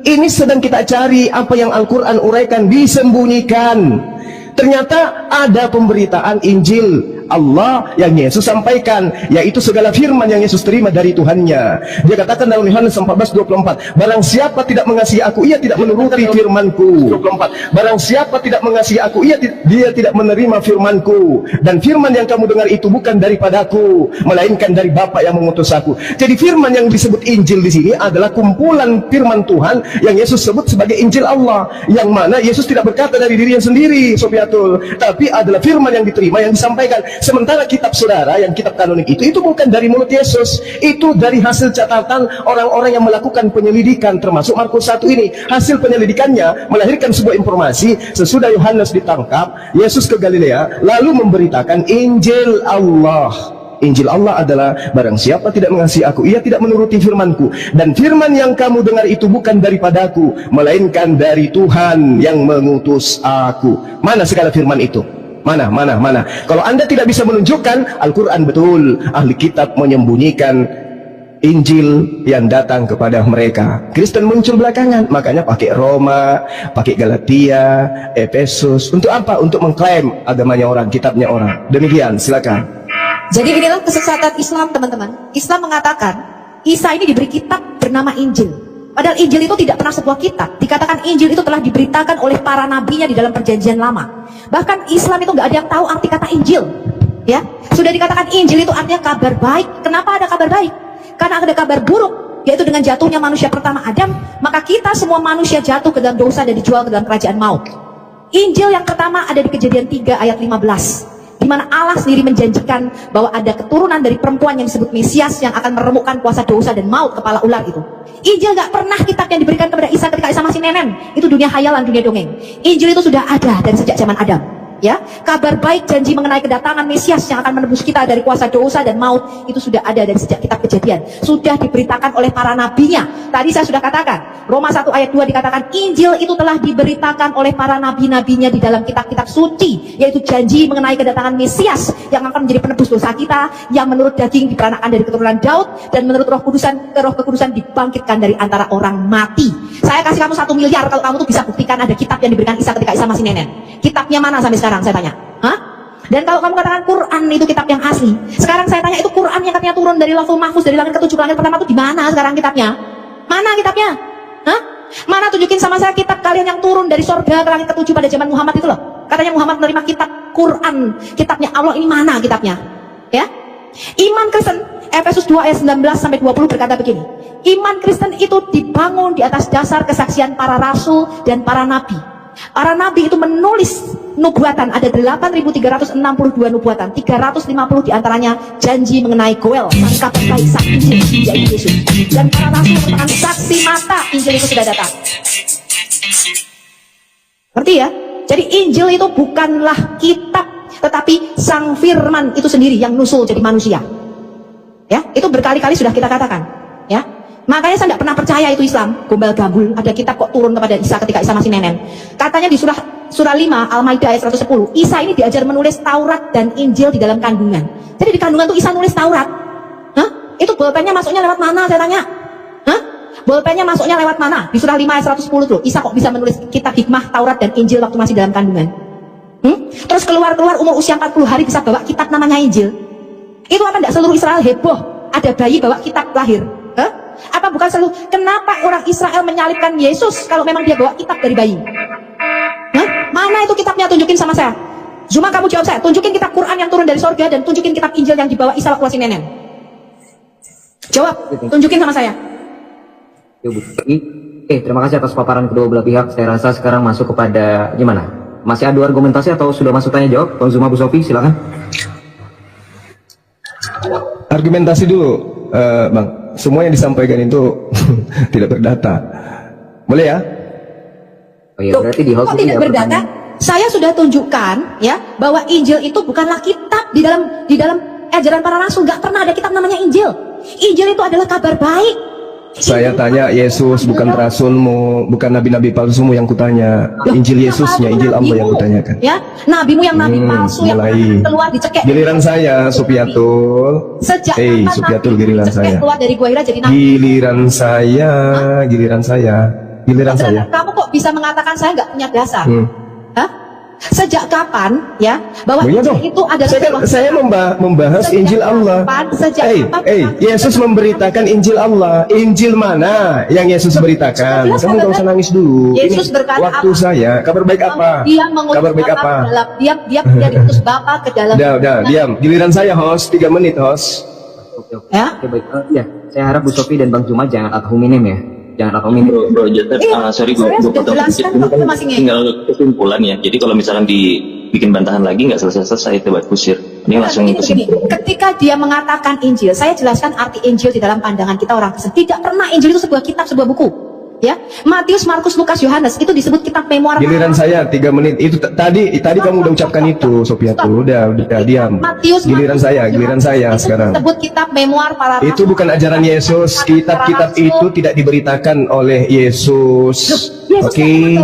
Ini sedang kita cari apa yang Al-Quran uraikan, disembunyikan. Ternyata ada pemberitaan Injil Allah yang Yesus sampaikan, yaitu segala firman yang Yesus terima dari Tuhannya. Dia katakan dalam Yohanes 14:24, barang siapa tidak mengasihi aku, ia tidak menuruti firmanku. 24, barang siapa tidak mengasihi aku, dia tidak menerima firmanku, dan firman yang kamu dengar itu bukan daripadaku, melainkan dari Bapa yang mengutus aku. Jadi firman yang disebut Injil di sini adalah kumpulan firman Tuhan yang Yesus sebut sebagai Injil Allah, yang mana Yesus tidak berkata dari dirinya sendiri, Sofiatul, tapi adalah firman yang diterima, yang disampaikan. Sementara kitab saudara yang kitab kanonik itu bukan dari mulut Yesus, itu dari hasil catatan orang-orang yang melakukan penyelidikan, termasuk Markus 1 ini. Hasil penyelidikannya melahirkan sebuah informasi. Sesudah Yohanes ditangkap, Yesus ke Galilea lalu memberitakan Injil Allah. Injil Allah adalah barang siapa tidak mengasihi aku, ia tidak menuruti firmanku, dan firman yang kamu dengar itu bukan daripadaku, melainkan dari Tuhan yang mengutus aku. Mana segala firman itu? Mana? Kalau Anda tidak bisa menunjukkan, Al-Quran betul, ahli kitab menyembunyikan Injil yang datang kepada mereka. Kristen muncul belakangan, makanya pakai Roma, pakai Galatia, Efesus. Untuk apa? Untuk mengklaim agamanya orang, kitabnya orang. Demikian, silakan. Jadi inilah kesesatan Islam, teman-teman. Islam mengatakan Isa ini diberi kitab bernama Injil. Padahal Injil itu tidak pernah sebuah kitab. Dikatakan Injil itu telah diberitakan oleh para nabinya di dalam perjanjian lama. Bahkan Islam itu nggak ada yang tahu arti kata Injil, ya. Sudah dikatakan Injil itu artinya kabar baik. Kenapa ada kabar baik? Karena ada kabar buruk, yaitu dengan jatuhnya manusia pertama Adam, maka kita semua manusia jatuh ke dalam dosa dan dijual ke dalam kerajaan maut. Injil yang pertama ada di Kejadian 3 ayat 15, di mana Allah sendiri menjanjikan bahwa ada keturunan dari perempuan yang disebut Mesias yang akan meremukkan kuasa dosa dan maut kepala ular itu. Injil gak pernah kitab yang diberikan kepada Isa ketika Isa masih nenen. Itu dunia hayalan, dunia dongeng. Injil itu sudah ada dari sejak zaman Adam. Ya, kabar baik janji mengenai kedatangan Mesias yang akan menebus kita dari kuasa dosa dan maut itu sudah ada dari sejak kitab Kejadian, sudah diberitakan oleh para nabinya. Tadi saya sudah katakan, Roma 1 ayat 2 dikatakan Injil itu telah diberitakan oleh para nabi-nabinya di dalam kitab-kitab suci, yaitu janji mengenai kedatangan Mesias yang akan menjadi penebus dosa kita, yang menurut daging diperanakan dari keturunan Daud, dan menurut Roh Kekudusan dibangkitkan dari antara orang mati. Saya kasih kamu 1 miliar kalau kamu tuh bisa buktikan ada kitab yang diberikan Isa ketika Isa masih nenen. Kitabnya mana sampai sekarang, saya tanya? Hah? Dan kalau kamu katakan Quran itu kitab yang asli, sekarang saya tanya itu Quran yang katanya turun dari Lauhul Mahfuz dari langit ke-7 ke langit pertama itu di mana sekarang kitabnya? Mana kitabnya? Hah? Mana tunjukin sama saya kitab kalian yang turun dari sorga ke langit ke-7 pada zaman Muhammad itu loh. Katanya Muhammad menerima kitab Quran, kitabnya Allah, ini mana kitabnya? Ya? Iman Kristen Efesus 2 ayat 19 sampai 20 berkata begini. Iman Kristen itu dibangun di atas dasar kesaksian para rasul dan para nabi. Para nabi itu menulis nubuatan, ada 8.362 nubuatan, 350 diantaranya janji mengenai Goel, sang kabar baik, sang Injil, yaitu Yesus. Dan para rasul merupakan saksi mata Injil itu sudah datang. Ngerti ya? Jadi Injil itu bukanlah kitab, tetapi sang firman itu sendiri yang nusul jadi manusia. Ya, itu berkali-kali sudah kita katakan. Ya, makanya saya tidak pernah percaya itu Islam gombal gambul ada kitab kok turun kepada Isa ketika Isa masih nenen. Katanya di surah 5 Al-Maidah ayat 110, Isa ini diajar menulis Taurat dan Injil di dalam kandungan. Jadi di kandungan tuh Isa nulis Taurat. Hah? Itu bolpennya masuknya lewat mana, saya tanya? Hah? Bolpennya masuknya lewat mana? Di surah 5 ayat 110 tuh Isa kok bisa menulis kitab hikmah Taurat dan Injil waktu masih dalam kandungan? Terus keluar umur usia 40 hari bisa bawa kitab namanya Injil. Itu apa enggak seluruh Israel heboh ada bayi bawa kitab lahir? Hah? Apa bukan seluruh? Kenapa orang Israel menyalibkan Yesus kalau memang dia bawa kitab dari bayi? Hah? Mana itu kitabnya? Tunjukin sama saya. Zuma, kamu jawab saya. Tunjukin kitab Quran yang turun dari sorga dan tunjukin kitab Injil yang dibawa Isa waktu masih nenen. Jawab. Tunjukin sama saya. Terima kasih atas paparan kedua belah pihak. Saya rasa sekarang masuk kepada gimana? Masih adu argumentasi atau sudah masuk tanya jawab? Bang Zuma, Bu Sofi, silakan. Argumentasi dulu, Bang. Semua yang disampaikan itu tidak berdata. Boleh ya? Oh iya, berarti di kok tidak berdata? Saya sudah tunjukkan ya bahwa Injil itu bukanlah kitab di dalam ajaran para rasul. Gak pernah ada kitab namanya Injil. Injil itu adalah kabar baik. Saya tanya, Yesus bukan rasulmu, bukan nabi-nabi palsumu yang kutanya. Injil Yesusnya, Injil Allah yang kutanyakan. Ya, nabimu yang nabi palsu yang keluar dicekek. Giliran saya, Supiatul. Sejak Supiatul, giliran saya. Keluar dari Gua Hira jadi nabi. Giliran saya. Kamu kok bisa mengatakan saya nggak punya dasar? Hah? Sejak kapan ya bahwa Injil itu adalah saya membahas Injil Allah. Yesus memberitakan Injil Allah. Injil mana yang Yesus beritakan? Kamu gak usah nangis dulu. Yesus berkata waktu apa? Saya kabar baik apa? Dia kabar baik apa? Dia diutus Bapa ke dalam. Udah, diam. Giliran saya host 3 menit host. Ya? Baik. Ya, saya harap Bu Sofi dan Bang Zuma jangan ad hominem ya. Jangan ad hominem. Bro Joseph, sorry gue potong sedikit. Tinggal kesimpulan ya. Jadi kalau misalkan dibikin bantahan lagi nggak selesai debat kusir. Ini langsung kesimpulan. Ketika dia mengatakan Injil, saya jelaskan arti Injil di dalam pandangan kita orang Kristen. Tidak pernah Injil itu sebuah kitab, sebuah buku. Ya, Matius, Markus, Lukas, Yohanes itu disebut kitab memoir. Giliran saya 3 menit. Itu tadi kamu udah ucapkan itu, Sophia tuh. Udah diam. Matius, giliran saya sekarang. Disebut kitab memoir para itu bukan ajaran Yesus. Kitab-kitab itu tidak diberitakan oleh Yesus. Oke.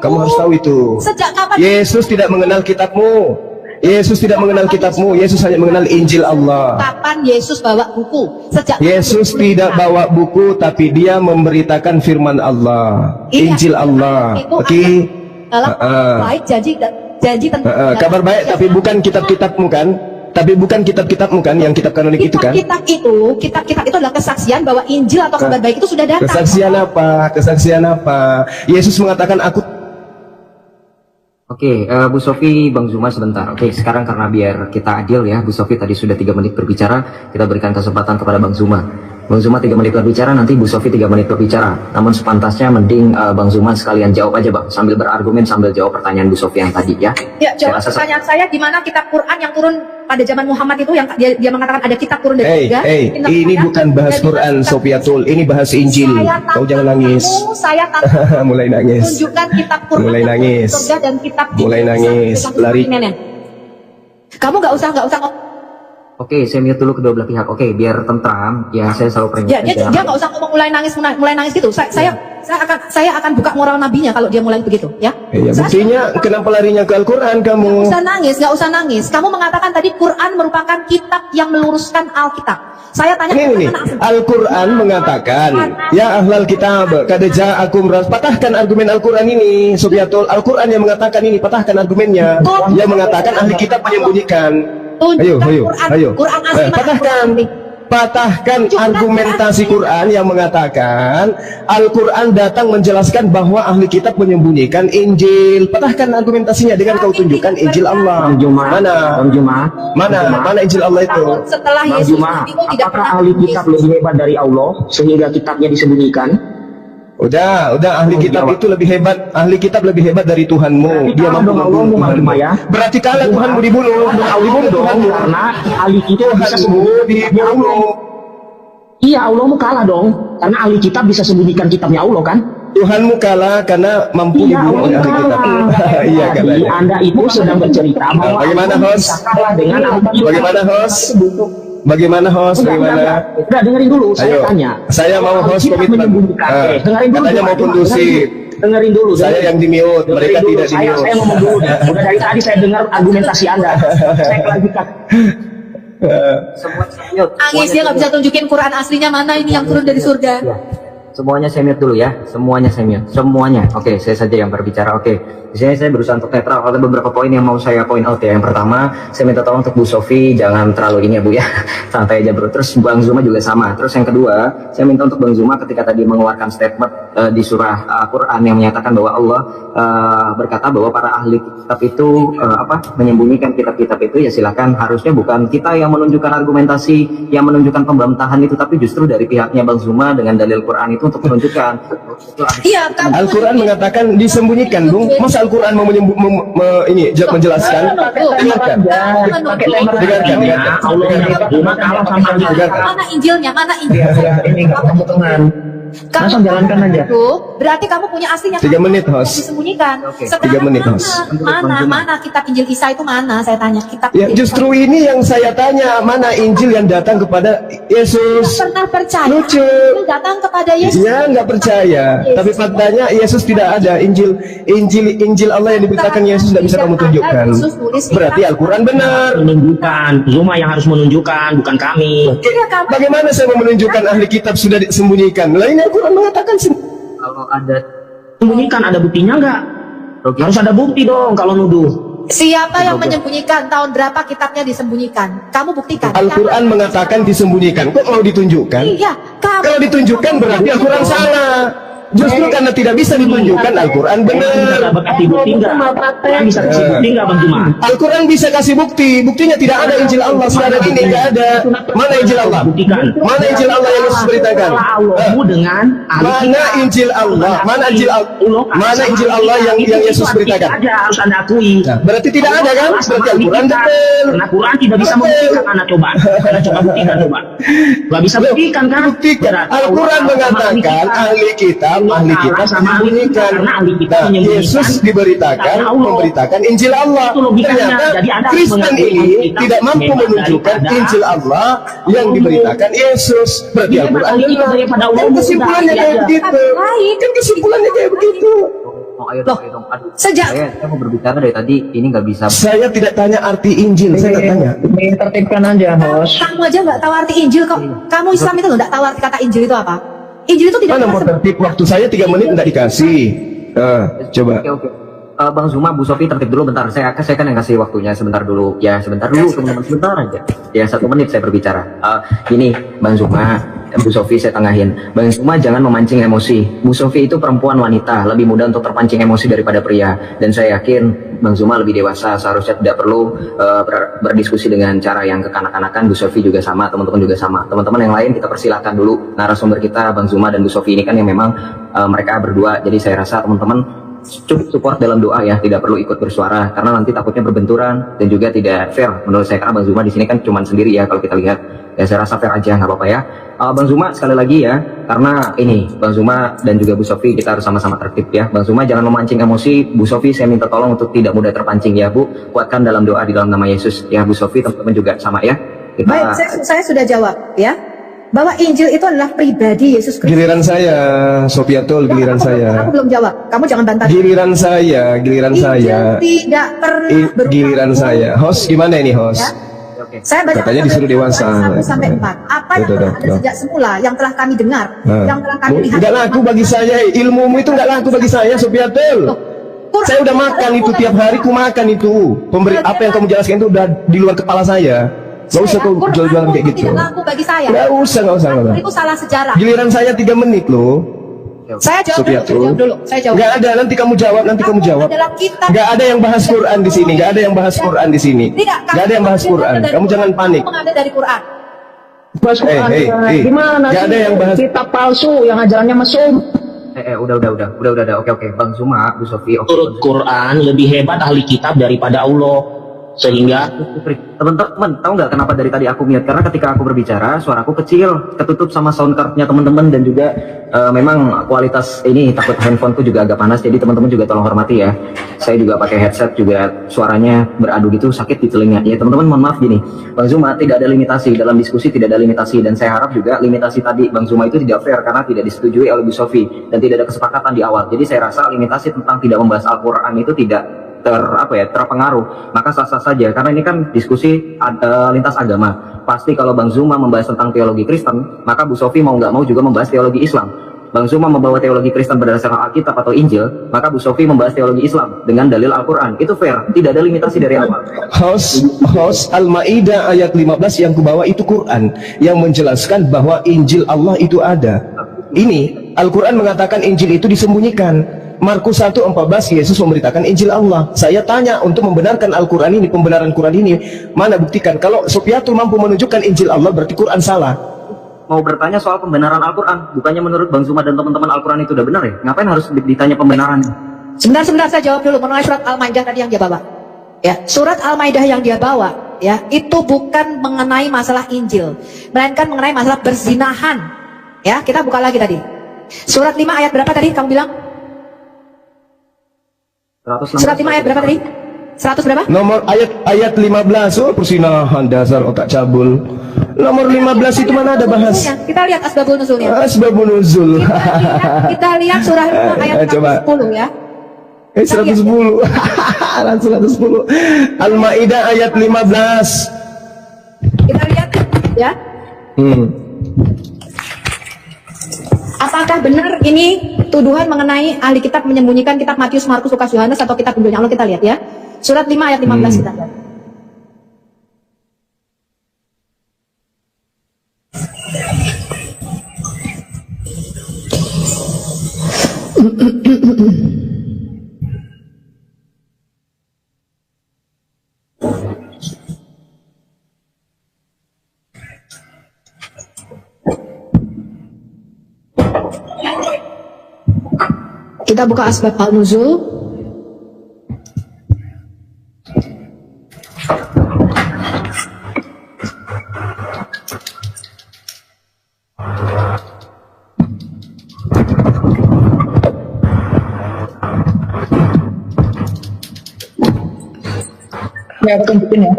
Kamu harus tahu itu. Sejak kapan? Yesus tidak mengenal kitabmu. Yesus tidak mengenal kitabmu. Yesus hanya mengenal Injil Allah. Kapan Yesus bawa buku? Sejak Yesus tidak bawa buku, tapi dia memberitakan firman Allah, Injil Allah. Oke. Baik, janji tentang kabar baik, tapi bukan kitab-kitabmu kan? Tapi bukan kitab-kitabmu kan, yang kitab kanonik itu kan? Kitab itu adalah kesaksian bahwa Injil atau kabar baik itu sudah datang. Kesaksian apa? Yesus mengatakan aku. Oke, Bu Sofi, Bang Zuma sebentar. Oke, sekarang karena biar kita adil ya, Bu Sofi tadi sudah 3 menit berbicara, kita berikan kesempatan kepada Bang Zuma. Bang Zuma 3 menit berbicara, nanti Bu Sofi 3 menit berbicara. Namun sepantasnya mending Bang Zuma sekalian jawab aja Bang, sambil berargumen, sambil jawab pertanyaan Bu Sofi yang tadi ya. Ya, jawab pertanyaan saya di mana kitab Quran yang turun pada zaman Muhammad itu yang dia mengatakan ada kitab turun dari surga. Ini bukan bahas Quran, Sofiatul. Ini bahas Injil. Kau jangan nangis. Saya tantang Mulai nangis. tunjukkan kitab Quran Mulai yang turun dari nangis. surga dan kitab Mulai nangis. Lari. Kamu nggak usah Oke, saya mute dulu kedua belah pihak. Oke, biar tentram, ya saya selalu ya peringatkan. dia nggak usah ngomong mulai nangis gitu. Saya akan buka moral nabinya kalau dia mulai begitu ya. Ya, buktinya kenapa larinya ke Al-Quran kamu? Nggak usah nangis. Kamu mengatakan tadi Quran merupakan kitab yang meluruskan Alkitab. Saya tanya Ini Al-Quran mengatakan, ya ahlal kitab, kad ja'akum patahkan argumen Al-Quran ini, Sofiatul. Al-Quran yang mengatakan ini, patahkan argumennya. Yang mengatakan ahli kitab menyembunyikan. Ayo, Quran asli patahkan argumentasi Quran yang mengatakan Al-Quran datang menjelaskan bahwa ahli kitab menyembunyikan Injil. Patahkan argumentasinya dengan kau tunjukkan Injil Allah. Mana Injil Allah itu? Setelah Yesus itu tidak pernah ahli kitab lebih hebat dari Allah sehingga kitabnya disembunyikan? Udah ahli kitab itu lebih hebat. Ahli kitab lebih hebat dari Tuhanmu. Dia mampu membunuh Tuhanmu. Berarti kalah Tuhanmu dibunuh. Karena ahli kitab bisa dibunuh. Iya, Allahmu kalah dong. Karena ahli kitab bisa sembunyikan kitabnya Allah kan? Tuhanmu kalah karena mampu dibunuh oleh ahli kitab. Iya kalah. Anda itu sedang bercerita bahwa bagaimana host? Dengan Bagaimana host? Bagaimana host? Bagaimana? Udah dengerin dulu, saya tanya. Saya mau host komitmen. Dengerin dulu. Katanya mau kondusif. Dengerin dulu. Saya yang di-mute, mereka tidak di-mute. Saya ngomong dulu. Udah dari tadi saya dengar argumentasi Anda. Saya kelanjutkan. Nangis, dia nggak bisa tunjukin Quran aslinya mana ini yang turun dari surga. Semuanya saya mute dulu ya, semuanya saya mute, semuanya. Oke, saya saja yang berbicara. Oke, di sini saya berusaha untuk netral. Ada beberapa poin yang mau saya point out ya. Yang pertama, saya minta tolong untuk Bu Sofi jangan terlalu ini ya Bu ya, santai aja bro. Terus Bang Zuma juga sama. Terus yang kedua, saya minta untuk Bang Zuma ketika tadi mengeluarkan statement di surah Quran yang menyatakan bahwa Allah berkata bahwa para ahli kitab itu menyembunyikan kitab-kitab itu, ya silakan. Harusnya bukan kita yang menunjukkan argumentasi, yang menunjukkan pembantaian itu, tapi justru dari pihaknya Bang Zuma dengan dalil Quran itu untuk menunjukkan. Iya, Al-Quran mengatakan disembunyikan, Bung. Masa Al-Quran mau menjelaskan? Dengarkan. Mana Injilnya? Mana Injil? Langsung jalankan aja. Berarti kamu punya aslinya. 3 menit, host. Disembunyikan. 3 menit, host. Mana kitab Injil Isa itu mana? Saya tanya kitab. Ya, justru ini yang saya tanya, mana Injil yang datang kepada Yesus? Tidak pernah percaya. Lucu. Injil datang kepada Yesus. Ya, nggak percaya. Tapi faktanya Yesus tidak ada. Injil Allah yang diberitakan Yesus nggak bisa kamu tunjukkan. Berarti Al-Quran benar. Menunjukkan. Zuma yang harus menunjukkan, bukan kami. Bagaimana saya mau menunjukkan ahli kitab sudah disembunyikan? Lain Al-Quran mengatakan Kalau ada sembunyikan, ada buktinya nggak? Harus ada bukti dong kalau nuduh. Siapa yang menyembunyikan? Tahun berapa kitabnya disembunyikan? Kamu buktikan. Al-Quran mengatakan disembunyikan. Kok mau ditunjukkan? Iya, kalau ditunjukkan berarti Al-Quran salah. Justru karena tidak bisa ditunjukkan Al-Quran benar. Al-Quran bisa kasih bukti nggak Bang Zuma? Al-Quran bisa kasih bukti. Buktinya tidak ada Injil Allah sekarang ini, nggak ada. Mana Injil Allah? Mana Injil Allah yang Yesus beritakan? Mana Injil Allah? Mana Injil Allah yang Yesus beritakan? Harus Anda akui. Berarti tidak ada kan? Berarti Al-Quran betul. Karena Quran tidak bisa membuktikan. Anda coba buktikan coba. Nggak bisa buktikan kan? Buktikan. Al-Quran mengatakan ahli kitab menyembunyikan. Yesus memberitakan Injil Allah. Ternyata Kristen ini tidak mampu menunjukkan Injil Allah yang diberitakan Yesus. Berarti Al-Quran benar. Kan kesimpulannya kayak begitu. Sejak saya mau berbicara dari tadi, ini nggak bisa. Saya tidak tanya arti Injil, saya nggak tanya. Tertibkan aja, host. Kamu aja nggak tahu arti Injil kok. Kamu Islam itu nggak tahu arti kata Injil itu apa? Injil itu tidak. Mana mau tertib? Waktu saya 3 menit nggak dikasih. Coba. Oke. Bang Zuma, Bu Sofi tertib dulu bentar. Saya kan yang kasih waktunya sebentar dulu. Ya sebentar dulu teman-teman, sebentar aja. Ya 1 menit saya berbicara. Gini Bang Zuma, Bu Sofi saya tengahin. Bang Zuma jangan memancing emosi. Bu Sofi itu perempuan wanita, lebih mudah untuk terpancing emosi daripada pria. Dan saya yakin Bang Zuma lebih dewasa, seharusnya tidak perlu berdiskusi dengan cara yang kekanak-kanakan. Bu Sofi juga sama, teman-teman juga sama. Teman-teman yang lain kita persilahkan dulu. Narasumber kita Bang Zuma dan Bu Sofi ini kan yang memang mereka berdua. Jadi saya rasa teman-teman cukup support dalam doa ya, tidak perlu ikut bersuara karena nanti takutnya berbenturan dan juga tidak fair menurut saya, karena Bang Zuma di sini kan cuma sendiri ya kalau kita lihat. Ya saya rasa fair aja, nggak apa-apa ya. Bang Zuma sekali lagi ya, karena ini Bang Zuma dan juga Bu Sofi kita harus sama-sama tertib ya. Bang Zuma jangan memancing emosi. Bu Sofi saya minta tolong untuk tidak mudah terpancing ya Bu. Kuatkan dalam doa di dalam nama Yesus ya Bu Sofi, teman-teman juga sama ya. Kita... Baik, saya sudah jawab ya. Bahwa Injil itu adalah pribadi Yesus Kristus. Giliran saya, Sofiatul, giliran saya. Aku belum jawab. Kamu jangan bantah. Giliran saya, giliran Injil saya. tidak pernah berupa Giliran saya. Host gimana ini host? Ya. Saya baca Katanya disuruh dewasa. 1 sampai 4. Apa yang telah ada sejak semula, yang telah kami dengar, yang telah kami lihat. Enggak laku bagi saya, ilmumu itu enggak laku bagi saya, Sofiatul. Saya udah makan itu tiap hari, ku makan itu. Apa yang kamu jelaskan itu udah di luar kepala saya. Gak usah kau jual-jualan kayak gitu. Tidak laku bagi saya. Gak usah. Itu salah sejarah. Giliran saya 3 menit loh. Saya jawab dulu. Saya jawab. Gak ada, nanti kamu jawab. Gak ada yang bahas Quran di sini. Gak ada yang bahas Quran di sini. Gak ada yang bahas Quran. Kamu jangan panik. Mengambil dari Quran. Bahas Quran. Gimana gak ada yang bahas kitab palsu yang ajarannya mesum. Udah. Oke. Bang Zuma, Bu Sofi. Menurut Quran lebih hebat ahli kitab daripada Allah. Sehingga teman-teman tahu nggak kenapa dari tadi aku mute? Karena ketika aku berbicara suaraku kecil, ketutup sama sound cardnya teman-teman, dan juga memang kualitas ini takut handphoneku juga agak panas, jadi teman-teman juga tolong hormati ya. Saya juga pakai headset juga suaranya beradu gitu, sakit di telinga. Ya teman-teman mohon maaf gini, Bang Zuma tidak ada limitasi dalam diskusi, tidak ada limitasi, dan saya harap juga limitasi tadi Bang Zuma itu tidak fair karena tidak disetujui oleh Bu Sofi dan tidak ada kesepakatan di awal. Jadi saya rasa limitasi tentang tidak membahas Al-Quran itu tidak terpengaruh, maka sah-sah saja karena ini kan diskusi lintas agama. Pasti kalau Bang Zuma membahas tentang teologi Kristen, maka Bu Sofi mau nggak mau juga membahas teologi Islam. Bang Zuma membawa teologi Kristen berdasarkan Alkitab atau Injil, maka Bu Sofi membahas teologi Islam dengan dalil Al-Quran. Itu fair, tidak ada limitasi dari awal. Host Al-Maidah ayat 15 yang kubawa itu Quran yang menjelaskan bahwa Injil Allah itu ada. Ini Al-Quran mengatakan Injil itu disembunyikan. Markus 1:14 Yesus memberitakan Injil Allah. Saya tanya untuk membenarkan Al-Quran ini, pembenaran Quran ini, mana buktikan? Kalau Sofiatul mampu menunjukkan Injil Allah, berarti Quran salah. Mau bertanya soal pembenaran Al-Quran, bukannya menurut Bang Zuma dan teman-teman Al-Quran itu udah benar ya? Ngapain harus ditanya pembenaran? Sebentar saya jawab dulu mengenai surat Al-Maidah tadi yang dia bawa. Ya, surat Al-Maidah yang dia bawa, ya, itu bukan mengenai masalah Injil, melainkan mengenai masalah perzinahan. Ya, kita buka lagi tadi. Surat 5 ayat berapa tadi kamu bilang? Surat 5 ayat berapa tadi? 100 berapa? Nomor ayat 15. Oh, persinahan dasar otak cabul. Nomor 15 itu mana ada bahas? Kita lihat asbabun nuzulnya. Asbabun nuzul. Kita lihat surah 5 ayat 110 ya. 110. 110. Al-Maidah ayat 15. Kita lihat ya. Apakah benar ini tuduhan mengenai ahli kitab menyembunyikan kitab Matius, Markus, Lukas, Yohanes atau kitab Injilnya Allah? Kita lihat ya. Surat 5 ayat 15 kita lihat. Kita buka asbab al-nuzul. Ya, aku tunjukin ya.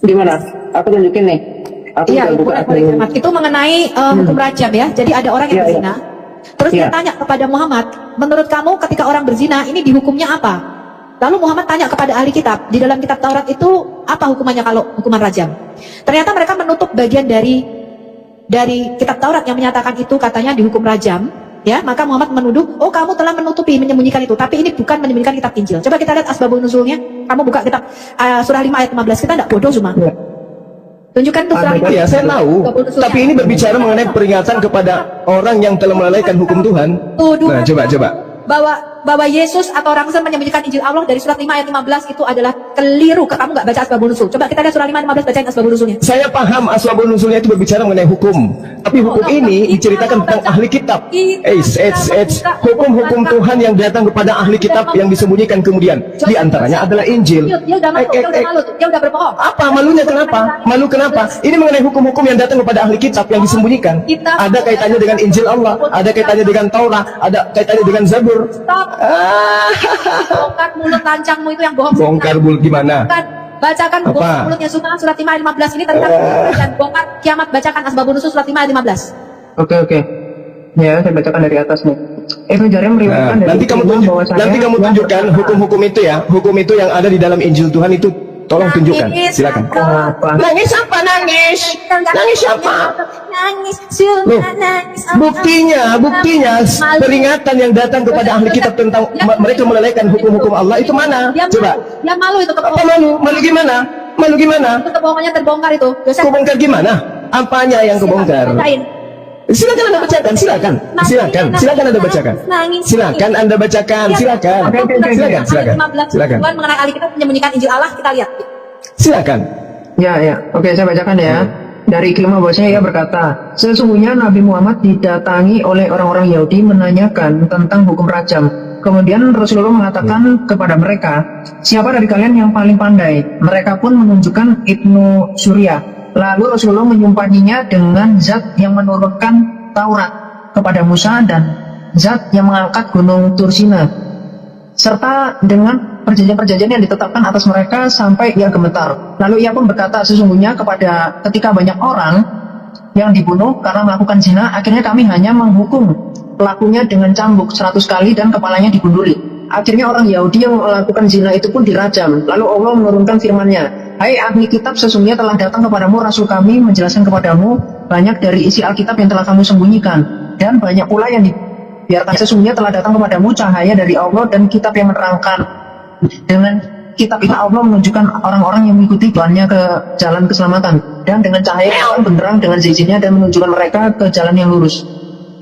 Gimana? Aku tunjukin nih. Iya, itu mengenai hukum rajam ya. Jadi ada orang yang berzina. Terus dia tanya kepada Muhammad, menurut kamu ketika orang berzina ini dihukumnya apa? Lalu Muhammad tanya kepada ahli kitab, di dalam kitab Taurat itu apa hukumannya kalau hukuman rajam? Ternyata mereka menutup bagian dari kitab Taurat yang menyatakan itu katanya dihukum rajam, Ya, maka Muhammad menuduh, oh kamu telah menutupi, menyembunyikan itu. Tapi ini bukan menyembunyikan kitab Injil. Coba kita lihat asbabun nuzulnya. Kamu buka kitab surah 5 ayat 15. Kita tidak bodoh cuma. Tunjukkan tuh surah 5. Ya, saya tahu. Tapi ini berbicara mengenai peringatan kepada orang yang telah melalaikan hukum Tuhan. Nah, coba. Bahwa Yesus atau orang Kristen menyembunyikan Injil Allah dari surat 5 ayat 15 itu adalah keliru. Kamu nggak baca asbabun nuzul. Coba kita lihat surah 5 ayat 15, bacain asbabun nuzulnya. Saya paham asbabun nuzulnya itu berbicara mengenai hukum. Tapi hukum ini diceritakan tentang ahli kitab. Hukum-hukum Tuhan yang datang kepada ahli kitab yang disembunyikan kemudian. Di antaranya adalah Injil. Dia udah malu, dia udah malu, dia udah berbohong. Apa malunya kenapa? Malu kenapa? Ini mengenai hukum-hukum yang datang kepada ahli kitab yang disembunyikan. Ada kaitannya dengan Injil Allah, ada kaitannya dengan Taurat, ada kaitannya dengan Zabur. Stop. Bongkar mulut lancangmu itu yang bohong. Bongkar mulut gimana? Bacakan Apa? mulutnya Zuma surat 5 ayat 15 ini tentang dan bongkar kiamat. Bacakan asbabun nuzul surat 5 ayat 15. Oke. Ya, saya bacakan dari atas nih. Ibnu Jarir meriwayatkan dari nanti kamu tunjukkan hukum-hukum itu ya, hukum itu yang ada di dalam Injil Tuhan itu. Tolong tunjukkan, silakan. Nangis apa nangis? Nangis apa? Nangis, Buktinya peringatan yang datang kepada ahli kitab tentang mereka melalaikan hukum-hukum Allah itu mana? Coba. Dia malu itu Apa malu? Malu gimana? Malu gimana? Itu kebohongannya terbongkar itu. Kebongkar gimana? Apanya yang kebongkar? Silakan Anda bacakan, silakan Anda bacakan. Silakan Anda bacakan, silakan. Tuhan mengenai ahli kitab menyembunyikan Injil Allah, kita lihat. Silakan. Ya. Oke, saya bacakan ya. Dari Ikrimah bahwasanya ia berkata, sesungguhnya Nabi Muhammad didatangi oleh orang-orang Yahudi menanyakan tentang hukum rajam. Kemudian Rasulullah mengatakan kepada mereka, siapa dari kalian yang paling pandai? Mereka pun menunjukkan Ibnu Surya. Lalu Rasulullah menyumpahinya dengan zat yang menurunkan Taurat kepada Musa dan zat yang mengangkat gunung Tursina, serta dengan perjanjian-perjanjian yang ditetapkan atas mereka sampai ia gemetar. Lalu ia pun berkata, sesungguhnya ketika banyak orang yang dibunuh karena melakukan zina, akhirnya kami hanya menghukum pelakunya dengan cambuk 100 kali dan kepalanya digunduli. Akhirnya orang Yahudi yang melakukan zina itu pun dirajam. Lalu Allah menurunkan firman-Nya, hai ahli kitab, sesungguhnya telah datang kepadamu Rasul kami menjelaskan kepadamu banyak dari isi Alkitab yang telah kamu sembunyikan, dan banyak pula yang dibiarkan. Sesungguhnya telah datang kepadamu cahaya dari Allah dan kitab yang menerangkan. Dengan kitab ini Allah menunjukkan orang-orang yang mengikuti Tuhannya ke jalan keselamatan, dan dengan cahaya yang benderang dengan izinnya dan menunjukkan mereka ke jalan yang lurus.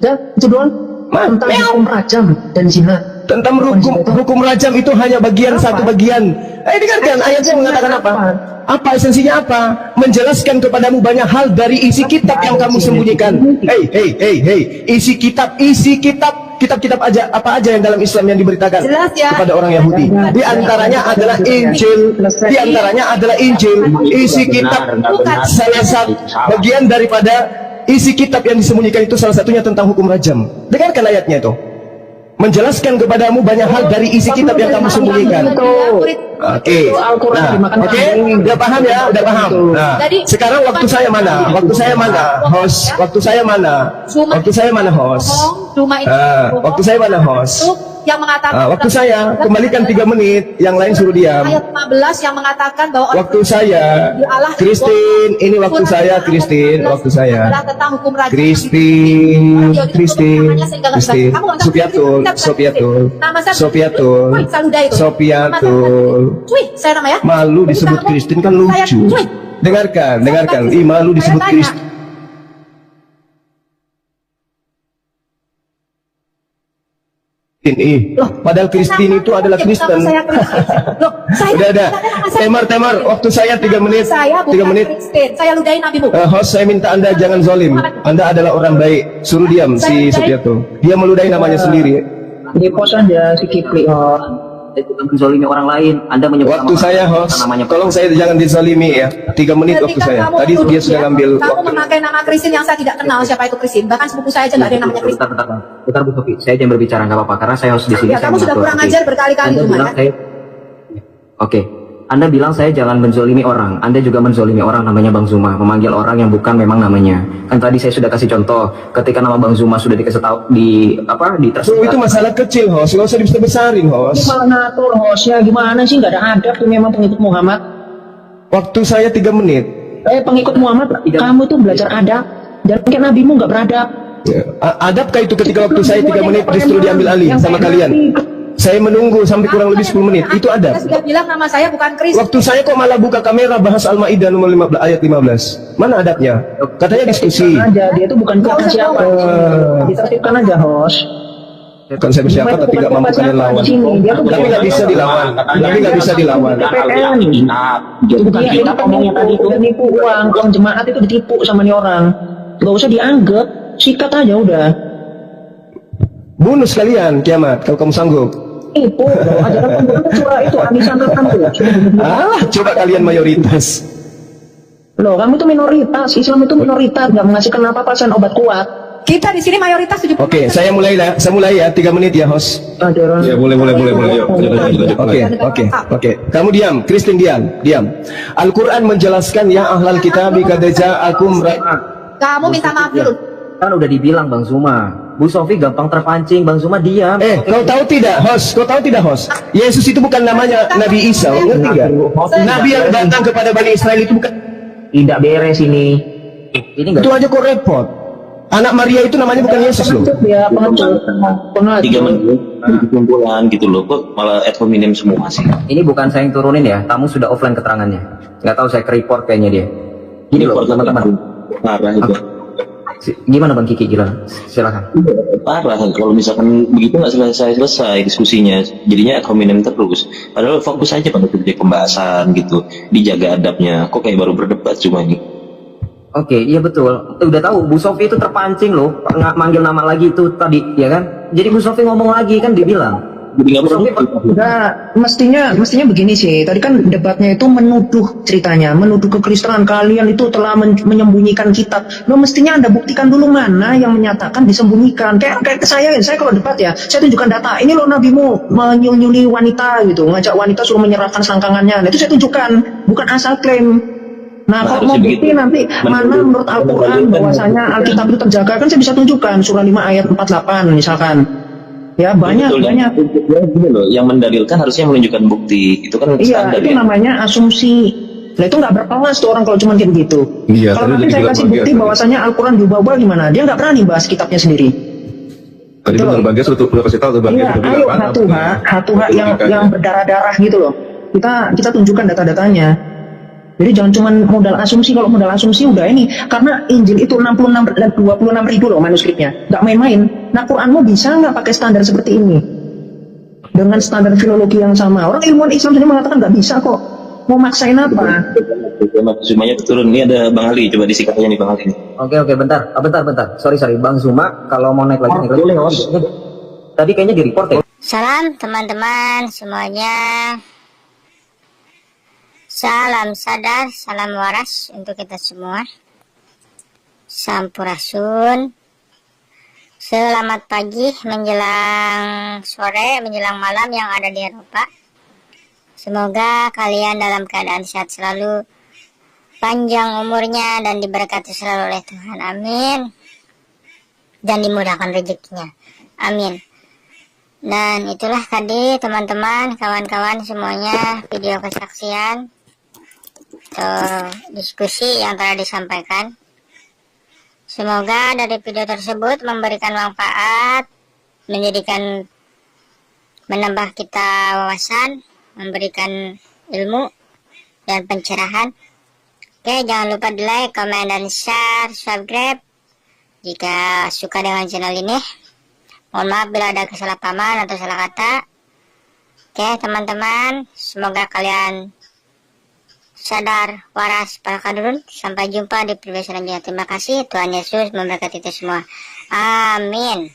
Dan itu doang tentang hukum rajam dan zina. Tentang hukum rajam itu hanya satu bagian. Dengarkan ayatnya mengatakan apa? Apa esensinya apa? Menjelaskan kepadamu banyak hal dari isi kitab yang kamu sembunyikan. Isi kitab aja, apa aja yang dalam Islam yang diberitakan kepada orang Yahudi. Di antaranya adalah Injil. Isi kitab salah satu bagian daripada isi kitab yang disembunyikan itu salah satunya tentang hukum rajam. Dengarkan ayatnya itu. Menjelaskan kepadamu banyak hal dari isi kitab yang kamu sembunyikan. Oke. Udah paham ya? Udah paham. Nah, sekarang waktu saya mana? Waktu saya mana, host? Waktu saya mana, host? Waktu saya mana, host? Yang mengatakan waktu saya kembalikan 3 menit, yang lain suruh diam. Ayat 15 yang mengatakan bahwa waktu saya, Christine, ini waktu saya, Christine, waktu saya. Tentang hukum rajam. Christine, Sopiatul. Saya nama ya. Malu disebut Christine kan lucu. Dengarkan. Malu disebut Christine. Padahal Kristen itu adalah Kristen. Udah. Temar, waktu saya 3 menit. 3 menit. Saya ludahin nabimu. Host, saya minta Anda jangan zolim. Anda adalah orang baik. Suruh diam si Sopiato. Dia meludahi namanya sendiri. Di pos aja si Kipli. Itu menzolimi orang lain. Anda menyebut waktu saya, host. Tolong saya jangan dizolimi ya. 3 menit waktu saya. Tadi dia sudah ngambil kamu waktu. memakai nama Kristen yang saya tidak kenal siapa itu Kristen. Bahkan sepupu saya aja nggak ada yang namanya Kristen. Bentar Bu Sofi, saya jangan berbicara nggak apa-apa karena saya harus di sini. Kamu sudah kurang ajar berkali-kali cuma ya. Oke. Anda bilang saya jangan menzolimi orang. Anda juga menzolimi orang namanya Bang Zuma, memanggil orang yang bukan memang namanya. Kan tadi saya sudah kasih contoh, ketika nama Bang Zuma sudah dikasih tahu di itu masalah kecil, host. Nggak usah dibesar-besarin, host. Gimana ngatur hostnya? Gimana sih? Nggak ada adab tuh memang pengikut Muhammad. Waktu saya 3 menit. Pengikut Muhammad, kamu tuh belajar adab. Dan mungkin nabimu nggak beradab. Ya. Adabkah itu ketika waktu saya 3 menit justru diambil alih sama kalian? Saya menunggu sampai kurang lebih 10 menit. Itu adab. Anda sudah bilang nama saya bukan Kris. Waktu saya kok malah buka kamera bahas Al-Maidah nomor 15, ayat 15. Mana adabnya? Katanya diskusi. Aja, dia itu bukan siapa. Ditertibkan aja, host. Kan saya bersiapa tapi nggak mampu kalian lawan. Tapi nggak bisa dilawan. Tapi nggak bisa dilawan. PPN. Itu bukan Dia kita ngomongnya tadi itu. nipu uang jemaat itu ditipu sama nih orang. Gak usah dianggap, sikat aja udah. Bunuh sekalian kiamat kalau kamu sanggup. Tipu, ajaran pembunuh curah itu anisan tertentu. Alah, coba kalian mayoritas. Loh, kamu itu minoritas, Islam itu minoritas, nggak menghasilkan apa-apa selain obat kuat. Kita di sini mayoritas 70%. Oke, saya mulai ya 3 menit ya host. Ajaran. Ya boleh. Yuk, lanjut. Oke. Kamu diam, Kristen diam. Al-Quran menjelaskan ya ahlal kitab qad ja'akum Kamu minta maaf dulu. Kan udah dibilang Bang Zuma. Bu Sofi gampang terpancing, Bang Zuma diam. Kau tahu tidak host? Yesus itu bukan namanya Nabi Isa, ngerti nggak? Nabi yang datang kepada Bani Israel itu bukan. Tidak beres ini. Ini enggak. Itu aja kok repot. Anak Maria itu namanya bukan Yesus loh. Ya, pengecut. 3 menit kesimpulan gitu loh, kok malah ad hominem semua sih. Ini bukan saya yang turunin ya, tamu sudah offline keterangannya. Nggak tahu saya ke report kayaknya dia. Gini loh teman-teman. Parah itu. Gimana Bang Kiki silakan. Parah kalau misalkan begitu nggak selesai diskusinya, jadinya ad hominem terus. Padahal fokus aja pada subjek pembahasan gitu, dijaga adabnya. Kok kayak baru berdebat cuma ini. Oke, iya betul. Udah tahu Bu Sofi itu terpancing loh, manggil nama lagi itu tadi, ya kan? Jadi Bu Sofi ngomong lagi kan dibilang. Jadi nggak perlu. Enggak, mestinya begini sih. Tadi kan debatnya itu menuduh ceritanya, menuduh kekristenan kalian itu telah menyembunyikan kitab. Lo mestinya Anda buktikan dulu mana yang menyatakan disembunyikan. Kayak saya kalau debat ya, saya tunjukkan data. Ini lo nabimu menyunyuli wanita gitu, ngajak wanita suruh menyerahkan selangkangannya. Nah, itu saya tunjukkan, bukan asal klaim. Nah, kalau mau bukti nanti mana menurut Al-Quran bahwasanya Alkitab itu terjaga, kan saya bisa tunjukkan surah 5 ayat 48 misalkan. Ya banyak. Gini loh, yang mendalilkan harusnya menunjukkan bukti. Itu kan Iya, standar itu ya. namanya asumsi. Nah itu nggak berkelas tuh orang kalau cuma kayak gitu. Iya, Kalau nanti tadi saya jadi kasih bilang bukti bagian. bahwasanya Al-Quran diubah-ubah gimana? Dia nggak berani bahas kitabnya sendiri. Tadi Betul. benar bagian sudah kasih tahu tuh bagian. Iya, ayo hatuha yang berdarah-darah gitu loh. Kita tunjukkan data-datanya. Jadi jangan cuma modal asumsi. Kalau modal asumsi udah ini, karena Injil itu 26 ribu loh manuskripnya, nggak main-main. Nah Quranmu bisa nggak pakai standar seperti ini dengan standar filologi yang sama? Orang ilmuwan Islam sendiri mengatakan nggak bisa kok. Mau maksain apa? Semuanya turun. Ini ada Bang Ali, coba disikat aja nih Bang Ali. Oke, bentar. Sorry. Bang Zuma, kalau mau naik lagi. Boleh, Mas. Tadi kayaknya di report ya. Salam teman-teman semuanya. Salam sadar, salam waras untuk kita semua. Sampurasun. Selamat pagi menjelang sore, menjelang malam yang ada di Eropa. Semoga kalian dalam keadaan sehat selalu, panjang umurnya dan diberkati selalu oleh Tuhan. Amin. Dan dimudahkan rezekinya. Amin. Dan itulah tadi teman-teman, kawan-kawan semuanya, video kesaksian atau diskusi yang telah disampaikan. Semoga dari video tersebut memberikan manfaat, menambah kita wawasan, memberikan ilmu dan pencerahan. Oke, jangan lupa di like, komen, dan share, subscribe jika suka dengan channel ini. Mohon maaf bila ada kesalahpahaman atau salah kata. Oke teman-teman, semoga kalian sadar, waras, palakadurun. Sampai jumpa di video selanjutnya. Terima kasih, Tuhan Yesus memberkati kita semua. Amin.